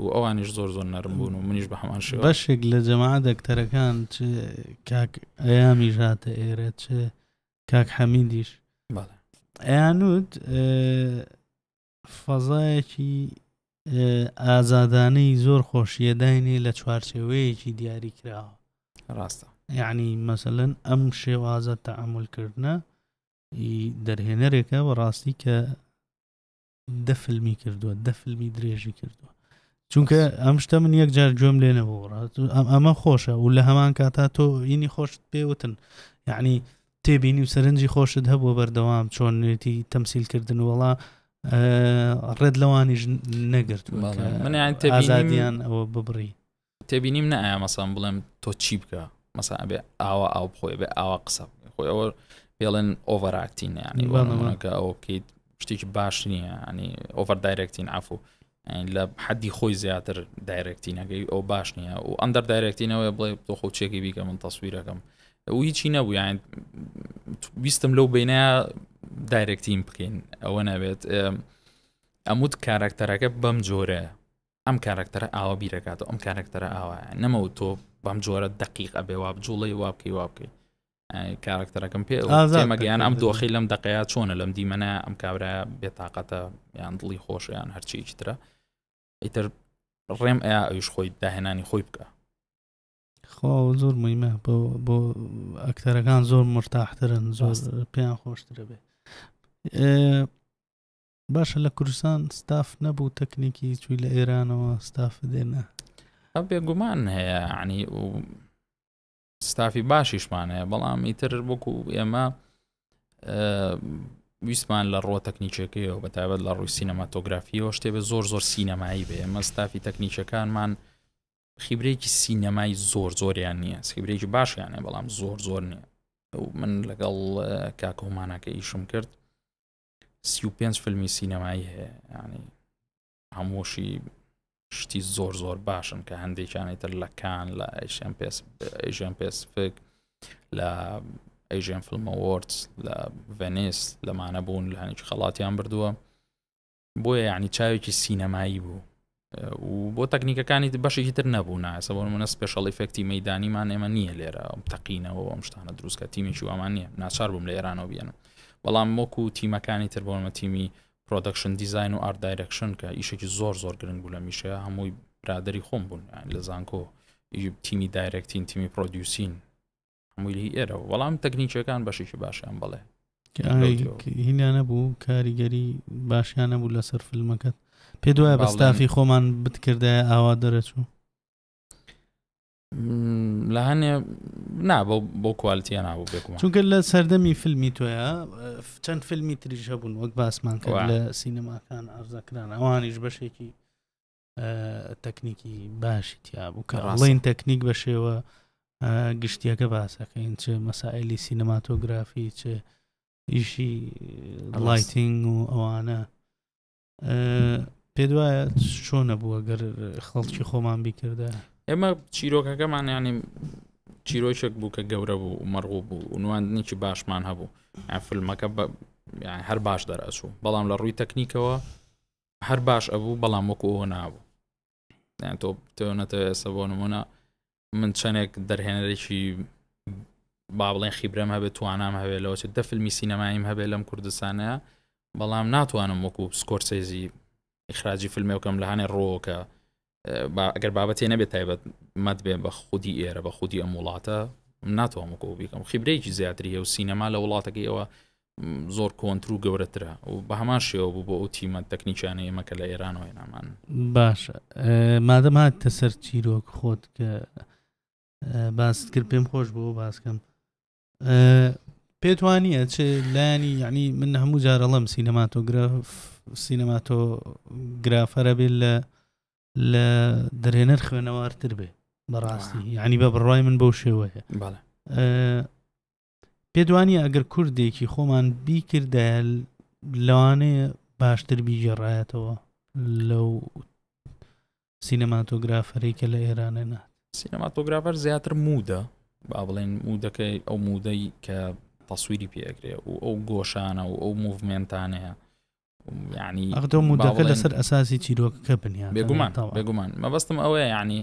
و ئەوانیش زۆر نەرم بوون و منیش بە هەمان شێوە بەشێک لە جەماعەت ئەکتەرەکان کاک ئەیامی ژاتە ئێرە کاک حەمیدیش ئەیانوت فەزایەکی ئازادانەی زۆر خۆشیەداینێ لە چوارچێوەیەکی دیاری کراوە ڕاستە یعنی مەسەلەن ئەم شێوازە تەعاملکردنە دەرهێنەرێکە بەڕاستی کە دە فیلمی کردووە دە فیلمی درێژی کردووە چونکە ئەم شتە من یەک جار گوێم لێ نەبوو ئەمە خۆشە و لە هەمان کاتا تۆ ئینی خۆشت پێوتن یعنی تێبینی و سەرنجی خۆشت هەبووە بەردەوام چۆن نوێتی تەمسیلکردن وەڵا ڕێت لەوانیش نەگرتووە ئازادیان ئەوە ببڕی تێبینیم نەئایا مەسان بڵێم تۆ چی بکە مەسا بێ ئاوا ئاو بخۆی بێ ئاوا قسە خۆی ئەوە پێڵێن ئۆڤەراکتین ینی بەڵێنەکە ئەوە بکەیت شتێکی باش نییە ینی ئۆڤەر دایرەکتین عفو لە حەدی خۆی زیاتر دایرەکتینەکەی ئەو باش نییە و ئەندەر دایرەکتینەوەی بڵێ تۆ خۆچێکی بیکە من تەسویرەکەم و هیچی نەبوو یان ویستم لەو بینایە دایرەکتین بکەین ئەوە نەبێت ئەموت کارکتەرەکە بەم جۆرە ئەم کارکتەرە ئاوا بیرەکاتەوە ئەم کارکتەرە ئاوا نەمەوت تۆ بەم جۆرە دقیق ئەبێ وا بجوڵی وا بکەی کارکتەرەکەم پێ تێمەگەیان ئەم دۆخی لەم دقەیە چۆنە لەم دیمەنە ئەم کابرایە بێتاقەتە یان دڵی خۆش یان هەرچیکی ترە ئیتر ڕێم ئەیە ئەوش خۆی داهێنانی خۆی بکە خۆ زۆر مهمە بۆ ئەکتەرەکان زۆر مرتاحترن زۆر پێیان خۆشترە بێ باشە لە کوردستان ستاف نەبوو تەکنیکی چووی لە ئێرانەوە ستاف دێنە بێگومان هەیە عنی و ستافی باشیشمان هەیە بەڵام ئیتر وەکو ئێمە ویسمان لە ڕۆ تەکنیکەکەیەوە بەتایبەت لە ڕووی سینەماتۆگرافیەوە شتێ بە زۆر سینەمایی بێ ئێمە ستافی تەکنیکەکانمان خیبرێکی سینەمایی زۆریان نییە خیبرێکی باشیانە بەڵام زۆر نییە من لەگەڵ کاکۆمانەکە ئیشم کرد 35 فیلمی سینەمایی هەیە ینی هەمووشی شتی زۆر باشن کە هەندێکیانی تر لە کان لە ئەیژیان پێسفیک لە ئەیژیان فیلم ئەوۆردز لە ڤێنیس لەمانە بوون لە هەنێکی خەڵاتیان بردووە بۆیە یعنی چاوێکی سینەمایی بوو و بۆ تەکنیکەکانی بەشێکی تر نەبوو نایسە بۆ منە سپێشەڵ ئیفێکتی مەیدانیمان ئێمە نییە لێرە ئەم تەقینەوە ئەم شتانە دروستکە تیمێکی وامان نییە ناچار بووم لە ئێرانەوە بیانم بەڵام وەکو تیمەکانی تر بۆمە تیمی پرۆدەکشن دیزاین و ئارت دایرەکشن کە ئیشێکی زۆر گرنگ بوو لە میشەیە هەمووی برادری خۆم بوون لە زانکۆ تیمی دایرەکتین تیمی پرۆدیوسین هەمووی ئێرە وەڵام تەکنیکەکان بەشێکی باشیان بڵێ هینیانە بوو کاریگەری باشیانە بوو لەسەر فیلمەکەت پێ دوایە بەستافی خۆمان بتکردایە ئاوا دەرەچوو لە هەنێ نا بۆ کوالیتیە نابوو بێکومان چونکە لە سەردەمی فیلمی تۆیە چەند فیلمی تریش هەبوون وەک باسمان کرد لە سینەماکان ئەرزەکران ئەوانیش بەشێکی تەکنیکی باشی تیا بوو کە ڕڵین تەکنیک بە شێوە گشتیەکە باسەکەین چه مەسائلی سینەماتۆگرافی چه ئیشی لایتینگ و ئەوانە پێ دوایە چۆنە بووە گەر خەڵکی خۆمان بیکردە ئێمە چیرۆکەکەمان ینی چیرۆشێک بوو کە گەورە بوو و مەڕغوو بوو و نواندنێکی باشمان هەبوو فیلمەکە هەر باش دەرەچوو بەڵام لە ڕووی تەکنیکەوە هەر باش ئەبوو بەڵام وەکو ئەوە نابوو تۆ تێنەتەوە ئێستا بۆ نمونە من چەندێک دەرهێنەرێکی با بڵێن خیبرەم هەبێت توانام هەبێت لەوە چ دە فیلمی سینەمایم هەبێت لەم کوردستانەیە بەڵام ناتوانم وەکو سکۆرسێزی ئیخراجی فیلمێ بکەم لە هەنێ ڕۆکە ئەگەر بابەتێ نەبێت تایبەت مەد بێ بە خودی ئێرە بە خودی ئەم وڵاتە ناتوانم وەکو بیکەم خیبرەیەکی زیاتری هەیە و سینەما لە وڵاتەکەی ئەوە زۆر کۆنتر و گەورەترە و بە هەمان شێوە بوو بۆ ئەو تیمە تەکنیکیانە ئێمە کە لە ئێرانەوەی نامان. باش مادەم هاتە سەر چیرۆک خۆت کە باست کرد پێم خۆش بوو باسکەم پێت وانییە چ لایانی یعنی من هەموو جارەڵم سینەماتۆگرافەرە بێت لە دەرێنەر خوێنەوارتر بێ بەڕاستی یعنی بە بڕای من بەو شێوەیە. پێت وانییە ئەگەر کوردێکی خۆمان بیکردایە لەوانەیە باشتر بیژێڕایەتەوە لەو سینەماتۆگرافەرەی کە لە ئێرانە نات. سینەماتۆگرافەر زیاتر مودە با بڵێن مودەکەی ئەو مودەی کە تەسویری پێەگرێ و ئەو گۆشانە و ئەو موڤمنتانەیە یعنی ئەختە مودەکە لەسەر ئەساسی چیرۆکەکە بنیان بێگومان مەبەستم ئەوەیە یعنی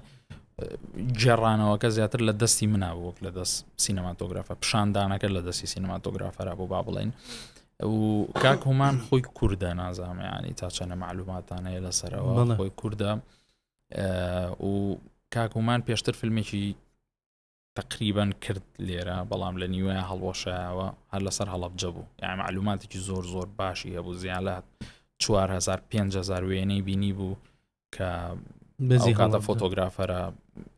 جێڕانەوەکە زیاتر لە دەستی منابووەک لە دەست سینەماتۆگرافە پیشاندانەکە لە دەستی سینەماتۆگرافەرە بۆ با بڵێن و کاک هومان خۆی کووردە نازانم ینی تا چەنە معلوماتانەیە لەسەرەوە خۆی کووردە و کاک هومان پێشتر فیلمێکی تقریبا کرد لێرە بەڵام لە نیوەیە هەڵوەشایەوە هەر لەسەر هەڵەبجە بوو یعنی معلوماتێکی زۆر باشی هەبوو زیالات 4,000-5,000 وێنەی بینی بوو کە ئەو کاتە فۆتۆگرافەرە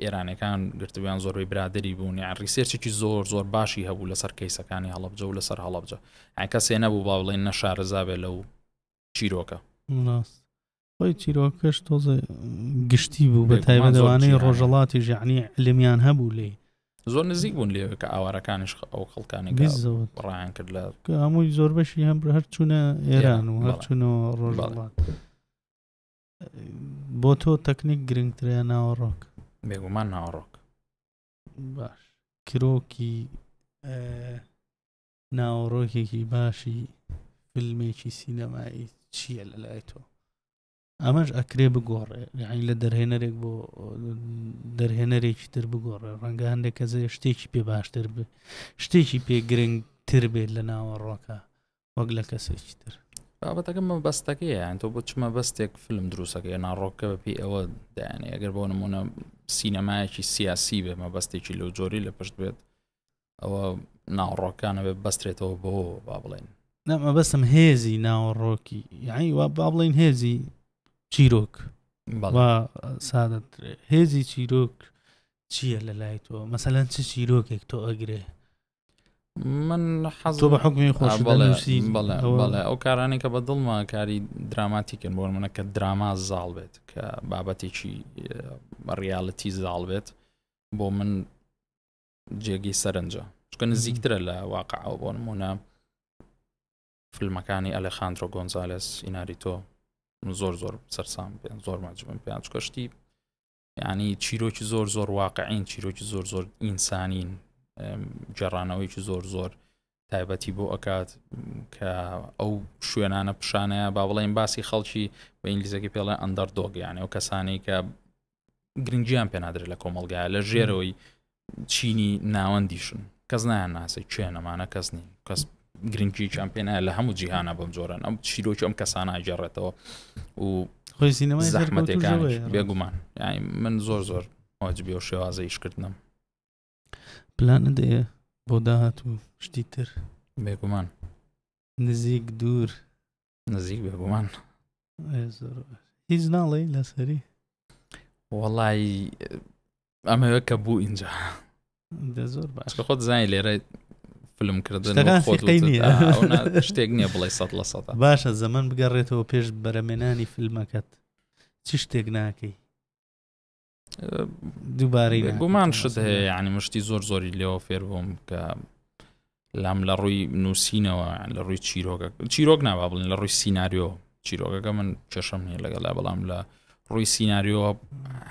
ئێرانەکان گرتویان زۆربەی برادری بوون یان ریسێرچێکی زۆر باشی هەبوو لەسەر کەیسەکانی هەڵەبجە و لەسەر هەڵەبجە یان کەسێ نەبوو با بڵێن نەشارەزابێ لەو چیرۆکە. خۆی چیرۆکەش تۆزە گشتی بوو بە تایبەتەوانەی ڕۆژەڵاتی ژعنی علمیان هەبوو لێ زۆر نزیک بوون لێ کە ئاوارەکانش ئەو خەڵکانی ڕایان کرد لە هەمووی زۆر بەشی هەم هەر چوونە ئێران و هەر چوونە ڕۆژەڵات. بۆ تۆ تەکنیک گرنگترە ناوەڕۆک؟ بێگومان ناوەڕۆک. باش کرۆکی ناوەڕۆکێکی باشی فیلمێکی سینەمایی چییە لە لای تۆ؟ ئەمەش ئەکرێ بگۆڕێ یعنی لە دەرهێنەرێک بۆ دەرهێنەرێکی تر بگۆڕێ ڕەنگە هەندێک کەس شتێکی پێ باشتر بێ شتێکی پێ گرنگتر بێت لە ناوەڕۆکە وەک لە کەسێکی تر. بابەتەکە مەبەستەکەیە یان تۆ بۆ چ مەبەستێک فیلم دروستەکەی ناڕۆکە بەپی ئەوە دایانێ ئەگەر بۆ نمونە سینەمایەکی سیاسی بێ مەبەستێکی لەو جۆری لە پشت بێت ئەوە ناوەڕۆکانە بێ بەسترێتەوە بۆ با بڵێن مەبەستم هێزی ناوەڕۆکی یعنی وا با بڵێن هێزی چیرۆک سادت هێزی چیرۆک چییە لە لای تۆ مەسەلەن چ چیرۆکێک تۆ ئەگرێ؟ من حەز تۆ بە حکمی خۆش بەڵێ ئەو کارانی کە بە دڵمە کاری دراماتیکن بۆ منە کە دراما زاڵ بێت کە بابەتێکی ڕیاڵەتی زاڵ بێت بۆ من جێگی سەرنجە چکە نزیکترە لە واقعەوە بۆ نمونە فیلمەکانی ئەلێخاندرۆ گۆنزالێس ئیناریتۆ زۆر سەرسام پێیان زۆر ماجبم پێیان چکەشتی یعنی چیرۆکی زۆر واقعین چیرۆکی زۆر ئینسانین جێڕانەوەیکی زۆر تایبەتی بۆ ئەکات کە ئەو شوێنانە پیشانەیە با بڵێن باسی خەڵکی بە ئینگلیزەکە پێڵێن ئەندەردۆگ یعنی ئەو کەسانی کە گرنگیان پێ نادرێت لە کۆمەڵگایە لە ژێرەوەی چینی ناوەندیشن کەس نایان ناسی چێنەمانە کەس نین کەس گرنگی چمپێنە لە هەموو جیهانە بەم جۆرن ئەم چیرۆکی ئەم کەسانە ئەجێڕێتەوە و خۆی سینەمای زەحمەتەکانی بێگومان یعنی من زۆر واجبی و شێوازە ئیشکردنم. پلانت ئێ بۆ داهاتوو شتی تر؟ بێگومان نزیک دوور نزیک بێگومان هیچ ناڵێ لەسەری وەڵی ئەمەوە کە بوو اینجا زۆر باش خۆت زانی لێرە فیلمکردن شتێک نییە بڵێ 100% باشە زەمان بگەڕێتەوە پێش بەرەمێنانی فیلمەکەت چ شتێک ناکەی دووبارەی گومان شت هەیە یعنی مشتی زۆری لێەوە فێر بووم کە لام لە ڕووی نووسینەوە لە ڕووی چیرۆک نابا بڵێن لە ڕووی سیناریۆ چیرۆکەکە من کێشەم نییە لەگەڵا بەڵام لە ڕووی سیناریۆ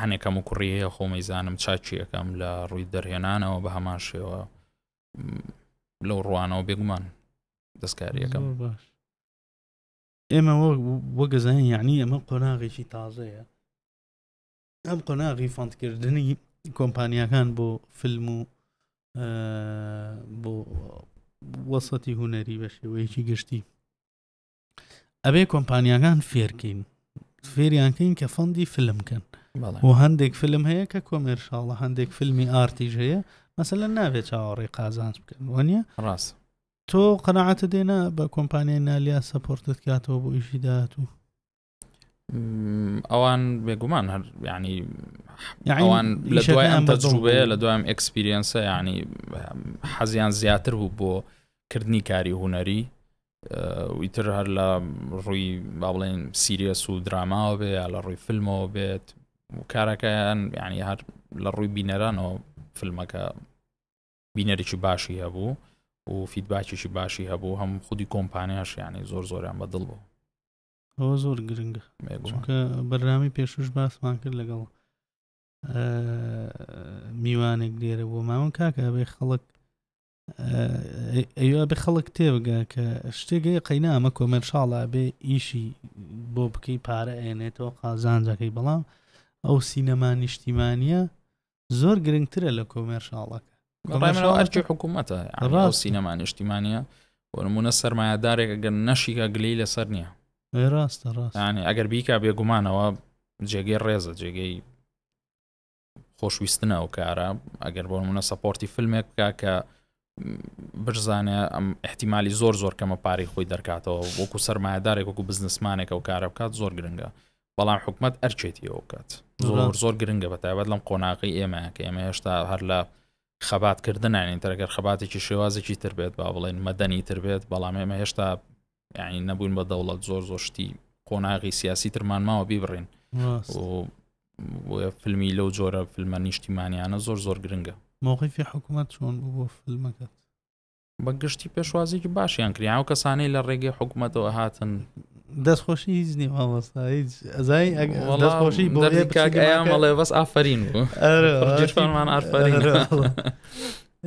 هەنێکەم و کوڕی هەیە خۆمەیزانم چاچیەکەم لە ڕووی دەرهێنانەوە بە هەمان شێوە لەو ڕوانەوە بێگومان دەستکاریەکەم. باش ئێمە وەگەزانین یعنی ئەمە قۆناغێکی تازەیە ئەم قۆناغی فەندکردنی کۆمپانیاکان بۆ فیلم و بۆ وەسەتی هونەری بە شێوەیەکی گشتی ئەبێ کۆمپانیاکان فێرکەین فێریانکەین کە فەندی فیلمکەن و هەندێک فیلم هەیە کە کۆمێرشاڵە هەندێک فیلمی ئارتیژ هەیە مەسەلەن نابێت چاوەڕێی قازانج بکەن وانە ڕاست تۆ قەناعەتە دێنا بە کۆمپانیای نالیا سەپۆرتت کاتەوە بۆ ئیشی داهات و ئەوان بێگومان هەر ینی ئەوان لە دوای ئەم تەجروبەیە لە دوای ئەم ئەکسپیرینسە ینی حەزیان زیاتر بوو بۆ کردنی کاری هوەری ویتر هەر لە ڕووی با بڵێن سیریەس و دراماوە بێ یا لە ڕووی فیلمەوە بێت و کارەکەیان ینی هەر لە ڕووی بینەرانەوە فیلمەکە بینەرێکی باشی هەبوو و فیدباکێکی باشی هەبوو هەم خودی کۆمپانیاش ینی زۆر زۆریان بەدڵ بوو. ئەوە زۆر گرنگە چونکە بەرنامی پێشوش باسمان کرد لەگەڵ میوانێک لێرە بۆ ماون کاکە بێ خەڵک ئەوە بێ خەڵک تێبگە کە شتێکی قەینا ئەمە کۆمەرشاڵە بێ ئیشی بۆ بکەی پارە ئێنێتەوە قازانجەکەی بەڵام ئەو سینەما نیشتیمانیە زۆر گرنگترە لە کۆمەرشاڵەکە ئەرکی حکوومەتە ئەو سینەما نیشتیمانیە بۆ نمونە سەرمایه‌دارێک ئەگەر نەشیکە گلەی لەسەر نییە. ڕاستە ینی ئەگەر بیکا بێگومانەوە جێگەی ڕێزە جێگەی خۆشویستنە ئەو کارە ئەگەر بۆ نمونە سەپۆرتی فیلمێک بکا کە بزانێ ئەم احتیمالی زۆر زۆر کەمە پارەی خۆی دەرکاتەوە وەکو سەرمایه‌دارێک وەکو بزنسمانێک ئەو کارە بکات زۆر گرنگە بەڵام حکومەت ئەرچێتی ئەو بکات زۆر زۆر گرنگە بەتایبەت لەم قۆناغی ئێمە کە ئێمە هێشتا هەر لە خەباتکردنانی تەرگەر خەباتێکی شێوازێکی تر بێت با بڵێن مەدەنی تر بێت بەڵام ئێمە هێشتا یعنی نەبووین بە دەوڵەت زۆر شتی قۆناغی سیاسی ترمان ماوە بیبڕین و فیلمی لەو جۆرە فیلمە نیشتیمانیانە زۆر گرنگە. موقعی حکوومەت چۆن بوو بۆ فیلمەکەت؟ بەگشتی پێشوازێکی باشیان کردیان و کەسانەی لە ڕێگەی حکوومەتەوە هاتن دەستخۆشی هیچ نی ماوەستا هیچ ئەزای دەستخۆشی بۆ کاگەیانمەڵێ بەس ئافرین بوو جرفانمان ئافرین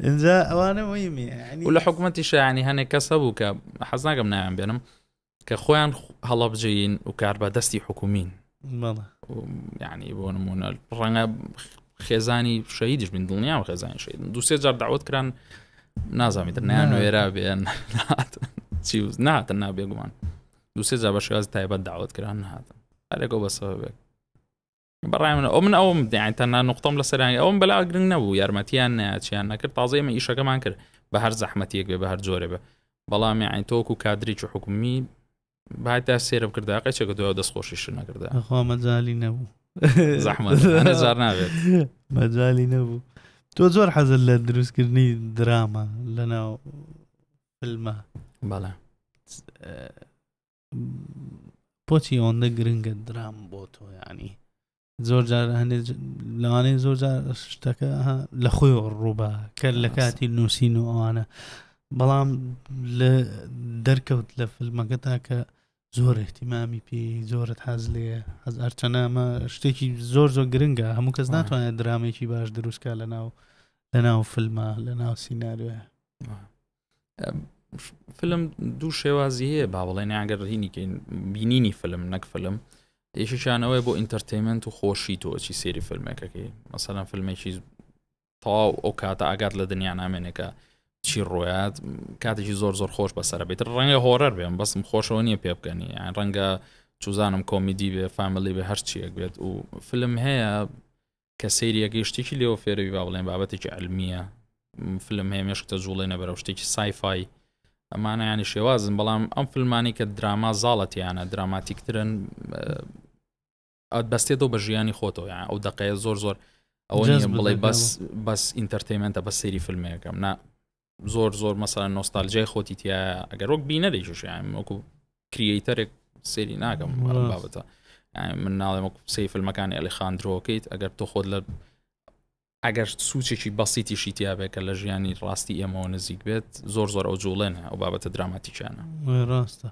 اینجا ئەوانە مهمە و لە حکوومەتیش ینی هەنێک کەسە بوو کە حەز ناکەم نایان بێنم کە خۆیان هەڵە بجین و کار بە دەستی حکومین ینی بۆ نمونە ڕەنگە خێزانی شەهیدیش بین دڵنیام خێزانی شەهید دووسێ جار داوت کران نازانیتر نیان وێرا بێن نهاتن نابێگومان دووسێ جار بە شێواز تایبەت داوت کران نهاتن هەرێکۆ بەسەوە بێت بەڕای منە ئەو من ئەوم یعنی تەنها نقطەم لە سەرانی ئەوم بەلا گرنگ نەبوو یارمەتیان نەچیان نەکرد تازە ئێمە ئیشەکەمان کرد بە هەر زەحمەتیەک بێ بە هەر جۆرێ بێ بەڵام یعنی تۆکو کادریی حکومی باتا سێرە بکردا قەچێکە دوێ دەستخۆشیش نەکردا خۆ مەجای نەبوو زەحمەت جار نابێت مەجای نەبوو. تۆ زۆر حەزت لە دروستکردنی درامە لەناو فیلمە بەڵێ بۆچی ئەوەندە گرنگە درام بۆ تۆ ینی زۆر جار هەندێک لەوانەیە زۆر جار شتەکە لە خۆی ڕووبە کە لە کاتی نووسین و ئەوانە بەڵام لە دەرکەوت لە فیلمەکەتا کە زۆر احتیمامی پێی زۆرت حەز لێ حەز ئەرچەنامە شتێکی زۆر گرنگە هەموو کەس ناتوانێت درامێکی باش دروستکە لەناو فیلمە لەناو سیناریۆە. فیلم دوو شێوازی هەیە با بڵێن ئەگەر هینیکەین بینینی فیلم نەک فیلم یەکیشانەوەی بۆ ئینتەرتەینمنت و خۆشی تۆچی سێری فیلمێکەکەی مەسەڵەن فیلمێکی تەواو ئەو کاتە ئاگات لە دنیا نامێنێکە چی ڕۆیات کاتێکی زۆر خۆش بەسەر بێت ڕەنگە هۆرەر بێم بەسم خۆشەوە نییە پێ بکەنی یان ڕەنگە چوزانم کۆمیدی بێ فامیلی بێ هەر چیەک بێت و فیلم هەیە کە سەیریەکەی شتێکی لێوە فێرەوی با بڵێن بابەتێکی علمیە فیلم هەیە مێشکتە جوڵێنە بەرەو شتێکی سایفای ئەمانە ینی شێوازن بەڵام ئەم فیلمانی کە دراما زاڵەتیانە دراماتیکترن بەستێتەوە بە ژیانی خۆتەوە یان ئەو دقەیە زۆر ئەوە نیە بڵێ بەس ئینتەرتەینمنتە بە سەیری فیلمەکەم نا زۆر مەسەڵەن نۆستالژیای خۆتی تیا ئەگەر وەک بینەرێکیش یان وەکو کریئیتەرێک سەیری ناکەم بابەتە من ناڵێم وەکو سەی فیلمەکانی ئەلیخاندرۆکەیت ئەگەر تۆ خۆت لە ئەگەر سوچێکی بەسیتیشی تیابێت کە لە ژیانی ڕاستی ئێمەوە نزیک بێت زۆر ئەو جوڵێنە ئەو بابەتە دراماتیکانە ڕاستە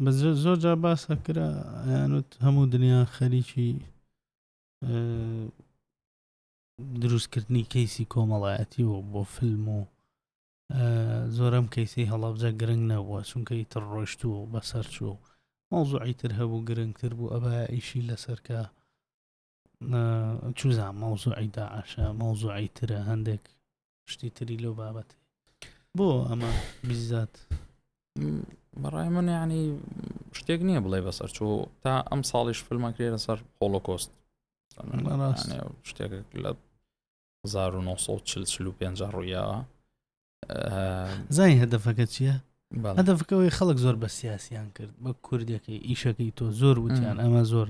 بە زۆر جا باسە کرا یانوت هەموو دنیا خەریکی دروستکردنی کەیسی کۆمەڵایەتی و بۆ فیلم و زۆرم کەیسی هەڵەبجە گرنگ نەبووە چونکە ئیتر ڕۆشت و بەسەر چوو مەوزوعی تر هەبوو گرنگتر بوو ئەبا ئیشی لەسەرکە چوزان مەوزوعی داعشە مەوزوعی ترە هەندێک شتی تری لەو بابەتی بۆ ئەمە بیزات بەڕای من یعنی شتێک نییە بڵێ بەسەر چوو تا ئەم ساڵیش فیلمەکرێ لەسەر هۆلۆکۆست شتێک لە 1945 ڕوویەوە زای هەدەفەکە چییە؟ بەڵێ هەدەفەکەەوەی خەڵک زۆر بە سیاسیان کرد بە کوردەکەی ئیشەکەی تۆ زۆر وتیان ئەمە زۆر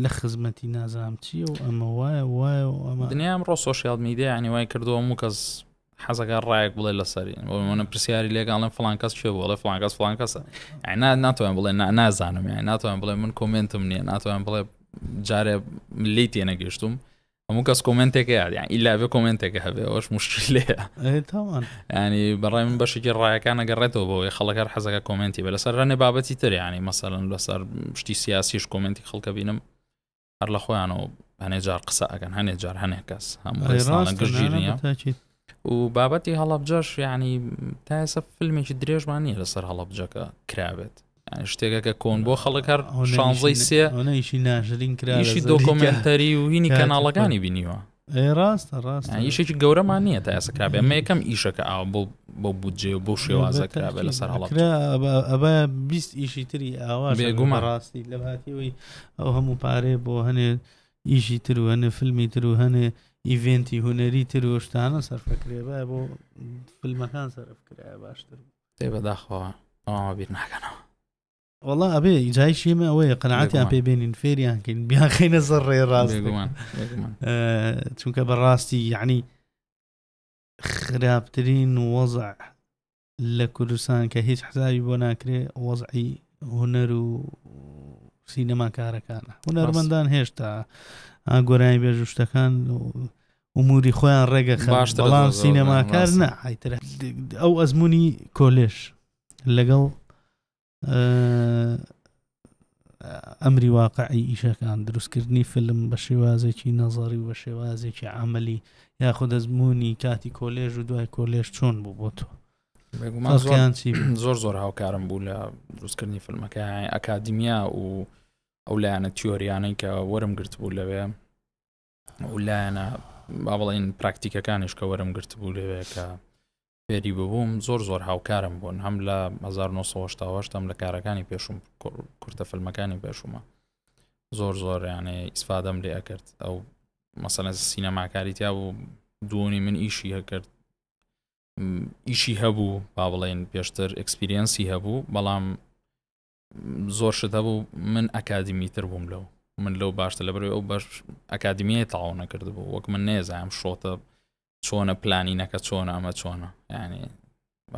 لە خزمەتی نازام چییە و ئەمە وایە و ئەمە دنیام ڕۆ سۆشیال میدیا ینی وای کردەوە هەموو کەس حەزەکە ڕایەک بڵێ لەسەری منە پرسیاری لێگەڵێن فڵان کەس چێ بڵێ فڵان کەسە ناتوان بڵێ نازانم یان ناتوان بڵێ من کۆمنتم نییە ناتوان بڵێ جارێ لی تێنەگەشتم هەموو کەس کۆمنتێکە یان ئیلا بێ کۆمنتێکە هەبێ ئەوش مشکلەیە تاوان ینی بەڕای من بەشێکی ڕایەکان ئەگەڕێتەوە بۆی خەڵەکە حەزەکە کۆمنتی بێ لەسەر ڕێنێ بابەتی تر ینی مەسەڵەن لەسەر شتی سیاسیش کۆمنتی خەڵکە بینم هەر لە خۆیانەوە هەنێ جار قسە ئەگەن هەنێ جار هەنێ کەس هەموو گژیر نییە و بابەتی هەڵەبجەش ینی تا ئێستا فیلمێکی درێژمان نییە لەسەر هەڵەبجەکە کرابێت شتێکەکە کۆن بۆ خەڵک هەر شانزەی سێ ئەوەیشی ناژرین کرا ئیشی دۆکۆمنتەری و هینی کەناڵەکانی بینیوە ڕاستە ئیشێکی گەورەمان نییە تا ئێستا کرابێ ئەمە یەکەم ئیشەکە ئاو بۆ بودجێ و بۆ شێوازە کرابێ لەسەر هەڵەبجە ئەبە 20 ئیشی تری ئاوا بێگومان ڕاستی لە هاتیەوەی ئەو هەموو پارێ بۆ هەنێ ئیشی تر و هەنێ فیلمی تر و هەنێ ئیڤێنتی هوەری تر و شتانە سەرفەکرێبە بۆ فیلمەکان سەرفکرایە باشتر تێ بەداخەوە ئەوە بیر ناکەنەوە والله ئەبێ ئیجای شیمە ئەوەیە قەناعەتیان پێ بێنین فێریانکەین بیان خەینە سەر ڕێ ڕاست چونکە بەڕاستی یعنی خراپترین وەزع لە کوردستان کە هیچ حسابی بۆ ناکرێ وەزعی هونەر و سینەما کارەکانە هونەرمەندان هێشتا گۆرانی بێژوشتەکان ئوموری خۆیان ڕێگە بەڵام سینەماکار نەحیتر ئەو ئەزمموی کۆلێش لەگەڵ ئەمری واقعی ئیشەکان دروستکردنی فیلم بە شێوازێکی نەزاری و بە شێوازێکی عملی یاخود ئەزمموی کاتی کۆلێژ و دوای کۆلێژ چۆن بوو بۆ تۆ زۆر هاوکارم بوو لە دروستکردنی فیلمەکە ئەکادیمیا و ئەو لایەنە تیۆریانەی کە وەرم گرت بوو لەوێ و لایەنە با بڵێن پراکتیکەکانیش کە وەرم گرت بوو لەوێ کە فێری ببووم زۆر هاوکارم بوون هەم لە 1970 هەم لە کارەکانی پێشوم کورتە فیلمەکانی پێشومە زۆر یانێ ئیسفادەم لێ ئەکرد ئەو مەسەلەن سینەماکاری تیا بوو دوونی من ئیشی هەبوو با بڵێن پێشتر ئەکسپیرینسی هەبوو بەڵام زۆر شت هەبوو من ئەکادیمی تر بووم لەو من لەو باشتر لەبەرەوەی ئەو باش ئەکادیمیە تاو نەکرد بوو وەک من نێزانم شۆتە چۆنە پلانینەکە چۆنە ئەمە چۆنە یعنی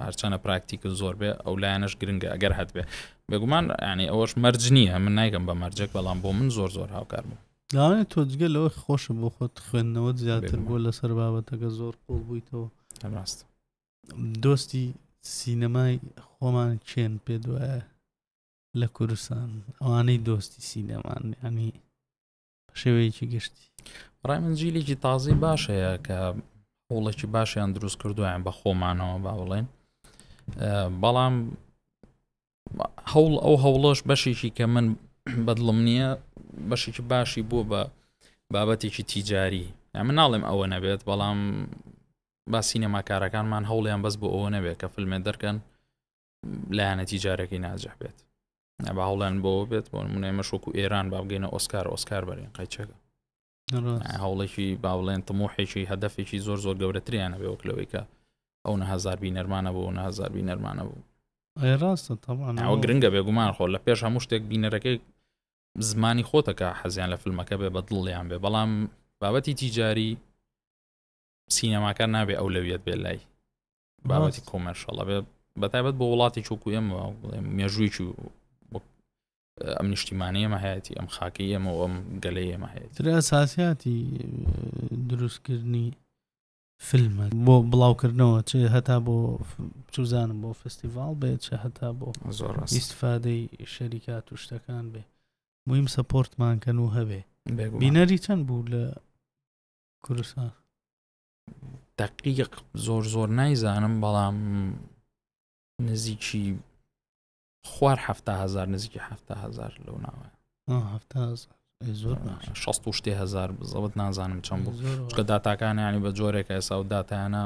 هەرچەنە پراکتیک زۆر بێ ئەو لایەنەش گرنگە ئەگەر هەت بێ بێگومان ینی ئەوەش مەرج نییە من نایگەم بە مەرجێک بەڵام بۆ من زۆر هاوکار بوو داوانێت تۆ جگە لەوە خۆشە بۆ خۆت خوێندنەوە زیاتر بۆ لەسەر بابەتەکە زۆر قوڵ بوویتەوە ڕاست دۆستی سینەمای خۆمان چێن پێ دوایە لە کوردستان ئەوانەی دۆستی سینەمان ینی شێوەیەکی گشتی ڕای من جیلێکی تازی باشەیە کە هەوڵێکی باشیان دروست کردویان بە خۆمانەوە با بڵێن بەڵام ئەو هەوڵۆش بەشێکی کە من بەدڵم نییە بەشێکی باشی بووە بە بابەتێکی تیجاری من ناڵێم ئەوە نەبێت بەڵام با سینەماکارەکانمان هەوڵیان بەس بۆ ئەوە نەبێت کە فیلمێ دەرکەن لایەنە تیجارەکەی ناجح بێت بە هەوڵیان بۆ بێت بۆ نمونە مەشۆک و ئێران با بگەینە ئۆسکار بەرین قەیچەکە هەوڵێکی با بڵێن تمۆحێکی هەدەفێکی زۆر گەورەتریانە بێ وەک لەوەی کە ئەو 1000 بینەرمانە بوو 1000 بینەرمانە بوو ڕاستە تەمان ئەوە گرنگە بێگومان خۆ لە پێش هەموو شتێک بینەرەکەی زمانی خۆتەکە حەزیان لە فیلمەکە بێ بە دڵیان بێ بەڵام بابەتی تیجاری سینەماکار نابێ ئەو لەویەت بێ لای بابەتی کۆمەرشەڵە بێ بەتایبەت بۆ وڵاتی چۆکو ئێمە مێژوویی ئەم نیشتیمانەیە مەهەیەتی ئەم خاکی ئێمە و ئەم گەلەی ئێمە هەیە ترە ئەساسیاتی دروستکردنی فیلمە بۆ بڵاوکردنەوە چه هەتا بۆ چوزانم بۆ فستیڤال بێت چه هەتا بۆ ئیسفادەی شەریکات و شتەکان بێ مهم سەپۆرتمانکەن و هەبێ بینەری چەند بوو لە کوردستان دقیق زۆر نایزانم بەڵام نزیکی خوار 7,000 نزیکی 7,000 لەو ناوە 60,000 بزەوت نازانم چەند بوو چکە داتاکان ینی بە جۆرێکە ئێسا و داتایانە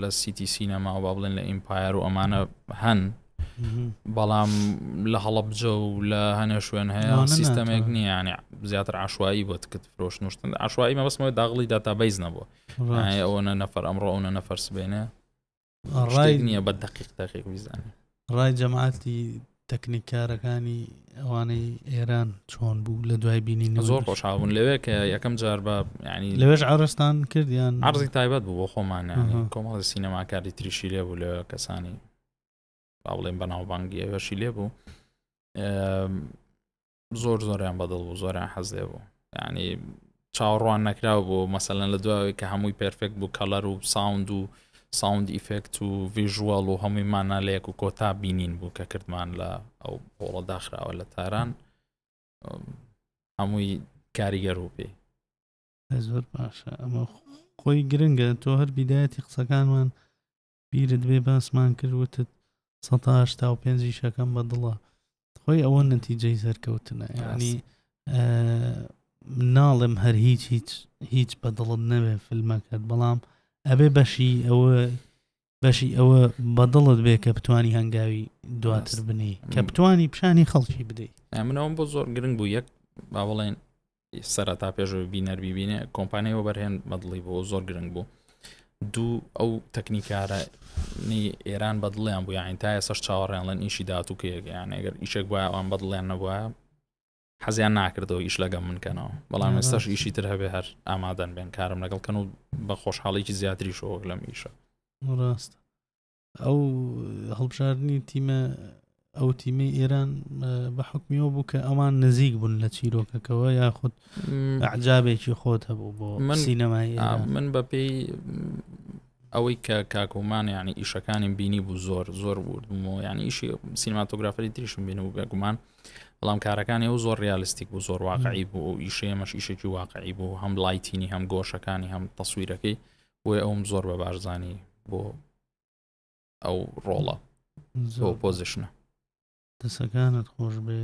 لە سیتی سینەما و با بڵێن لە ئیمپایر و ئەمانە هەن بەڵام لە هەڵەبجە و لە هەنێ شوێن هەیە سیستەمێک نییە ینی زیاتر عشوایی بۆ تکت فرۆشتن عشوایی مەبەستمەوەی داغڵی داتابەیز نەبووە ئەوەنە نەفەر ئەمڕۆ ئەوە نەفەر سبێنێ شتێک نییە بە دقیق بیزانێ. ڕای جەماعەتی تەکنیکارەکانی ئەوانەی ئێران چۆن بوو لە دوای بینین زۆر خۆشحاڵبوون لەوێ کە یەکەم جار بە ینی لەوێش عرستان کردیان عرضی تایبەت بوو بۆ خۆمان کۆمەڵی سینەماکاری تریشی لێ بوو لە کەسانی باڵێن بەناوبانگی ئێوەشی لێ بوو زۆریان بەدڵ بوو زۆریان حەز لێ بوو ینی چاوەڕوان نەکراو بوو مەسەلەن لە دوای کە هەمووی پێرفێکت بوو کەلەر و ساوند ئیفێکت و ڤیژوەڵ و هەموویمان لەیەک و کۆتا بینین بوو کە کردمان لە ئەو پۆڵە داخراوە لە تاران هەمووی کاریگەر و پێی زۆر باشە ئەمە خۆی گرنگە تۆ هەر بیدایەتی قسەکانمان بیرت بێ باسمان کردوتت 1985 شەکەم بەدڵە خۆی ئەوە نەتیجەی سەرکەوتنە ینی ناڵم هەر هیچ بەدڵت نەبێ فیلمەکەت بەڵام ئەبێ بەشی ئەوە بەدڵت بێ کە بتوانی هەنگاوی دواتر بنی کە بتوانی پیشانی خەڵکی بدەیت. منەوەم بۆ زۆر گرنگ بوو یەک با بڵێن سەرەتا پێشەوە بینەر بیبینێ کۆمپانیەوە بەرهێن بەدڵی بۆ زۆر گرنگ بوو. دوو ئەو تەکنیکارانی ئێران بەدڵیان بوو یان تا ئێستا چاوەڕێن لەن ئیشی داهاتووکەیەک یان ئەگەر ئیشێک وایە ئەوان بەدڵیان نەبووە حەزیان ناکردەوە ئیش لەگەم منکەنەوە بەڵام ئێستاش ئیشی تر هەبێ هەر ئامادەن بێن کارم لەگەڵکەن و بە خۆشحاڵێکی زیاتری شۆک لەم ئیشە. ڕاست ئەو هەڵبژاردننی تیمە ئەو تیمەی ئێران بە حکمیەوە بوو کە ئەمان نزیک بوون لە چیرۆکەکەوە یاخود عجابێکی خۆت هەبوو بۆ سینەمای من بەپێی ئەوەی کە کاکومان ینی ئیشەکانیم بینی بوو زۆر بوو ینی ئیشی سینماتۆگرافەری تریشم بینی و بێگومان بەڵام کارەکانی ئەو زۆر ریالیستیک بوو زۆر واقعی بوو و ئیشەیەمەش ئیشێکی واقعی بوو هەم لایتینی هەم گۆشەکانی هەم تەسویرەکەی بۆیە ئەوم زۆر بە باشزانی بۆ ئەو ڕۆڵە بۆ پۆزیشنە. دەسەکانت خۆش بێ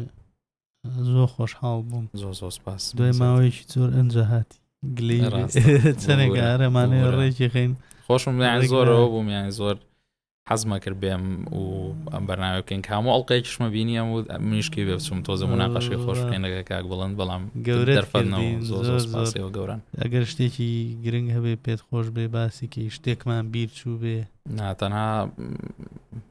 زۆر خۆشحاڵ بووم زۆر سپاس دوای ماوەیەکی زۆر ئەنجە هاتی گلەی چەنێکە هەرەمانەیە ڕێکی خین خۆشم یان زۆرەوە بووم یانی زۆر حەزمە کرد بێم و ئەم بەرنامە بکەین کە هەموو ئەڵلقەیەکیشمە بینیم و منیشکی بێ بچوم تۆزە مناقەشەی خۆش بکەین لەگە کاک بڵند بەڵام گەورەتەوە زۆر سپاسەوە گەوران. ئەگەر شتێکی گرنگ هەبێ پێت خۆش بێ باسیکەی شتێکمان بیر چوو بێ تەنها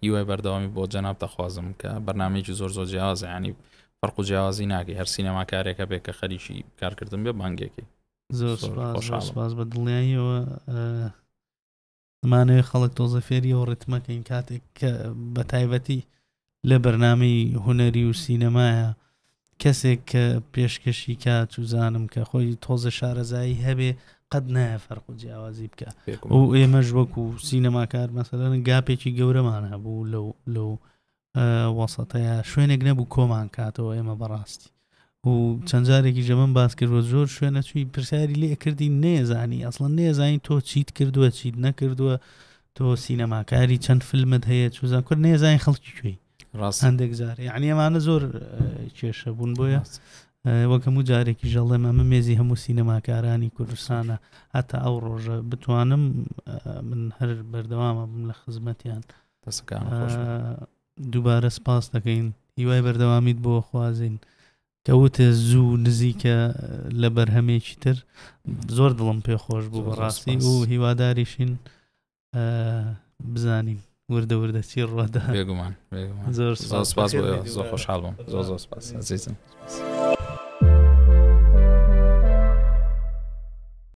هیوای بەردەوامی بۆ جەناب دەخوازم کە بەرنامەیەکی زۆر جیاوازە ینی فەرق و جیاوازی ناکەی هەر سینەماکارێکە بێ کە خەریکی کارکردن بێ بانگێکی. زۆر سپاس بە دڵنیاییەوە ئەمانەوێ خەڵک تۆزە فێری و ڕتمەکەین کاتێک کە بە تایبەتی لە بەرنامەی هونەری و سینەمایە کەسێک کە پێشکەشی کات و زانم کە خۆی تۆزە شارەزایی هەبێ قەت نایە فەرق و جیاوازی بکە و ئێمەش وەکو سینەماکار مەسەلەن گاپێکی گەورەمان هەبوو لەو وەسەتەیە شوێنێک نەبوو کۆمان کاتەوە ئێمە بەڕاستی و چەند جارێکی ژەمەم باس کردوە زۆر شوێنە چووی پرسیاری لێ کردی نێزانی ئەسڵەن نێزانی تۆ چیت کردووە چیت نەکردووە تۆ سینەماکاری چەند فیلمت هەیە چوزان کرد نێزانی خەڵکی کوێی هەندێک جارێ یعنی ئەمانە زۆر کێشە بوون بۆیە وەکەم و جارێکی ژەڵێم ئەمە مێزی هەموو سینەماکارانی کوردستانە هەتا ئەو ڕۆژە بتوانم من هەر بەردەوامە بم لە خزمەتیان دووبارە سپاس دەکەین هیوای بەردەوامیت بۆ خوازین کەوتە زوو نزیکە لە بەرهەمێکی تر زۆر دڵم پێ خۆش بوو بەڕاستی و هیواداریشین بزانین وردە چی ڕۆدا بێگومان زۆر سپاس زۆر خۆشحاڵ بووم زۆر سپاس عزیزم.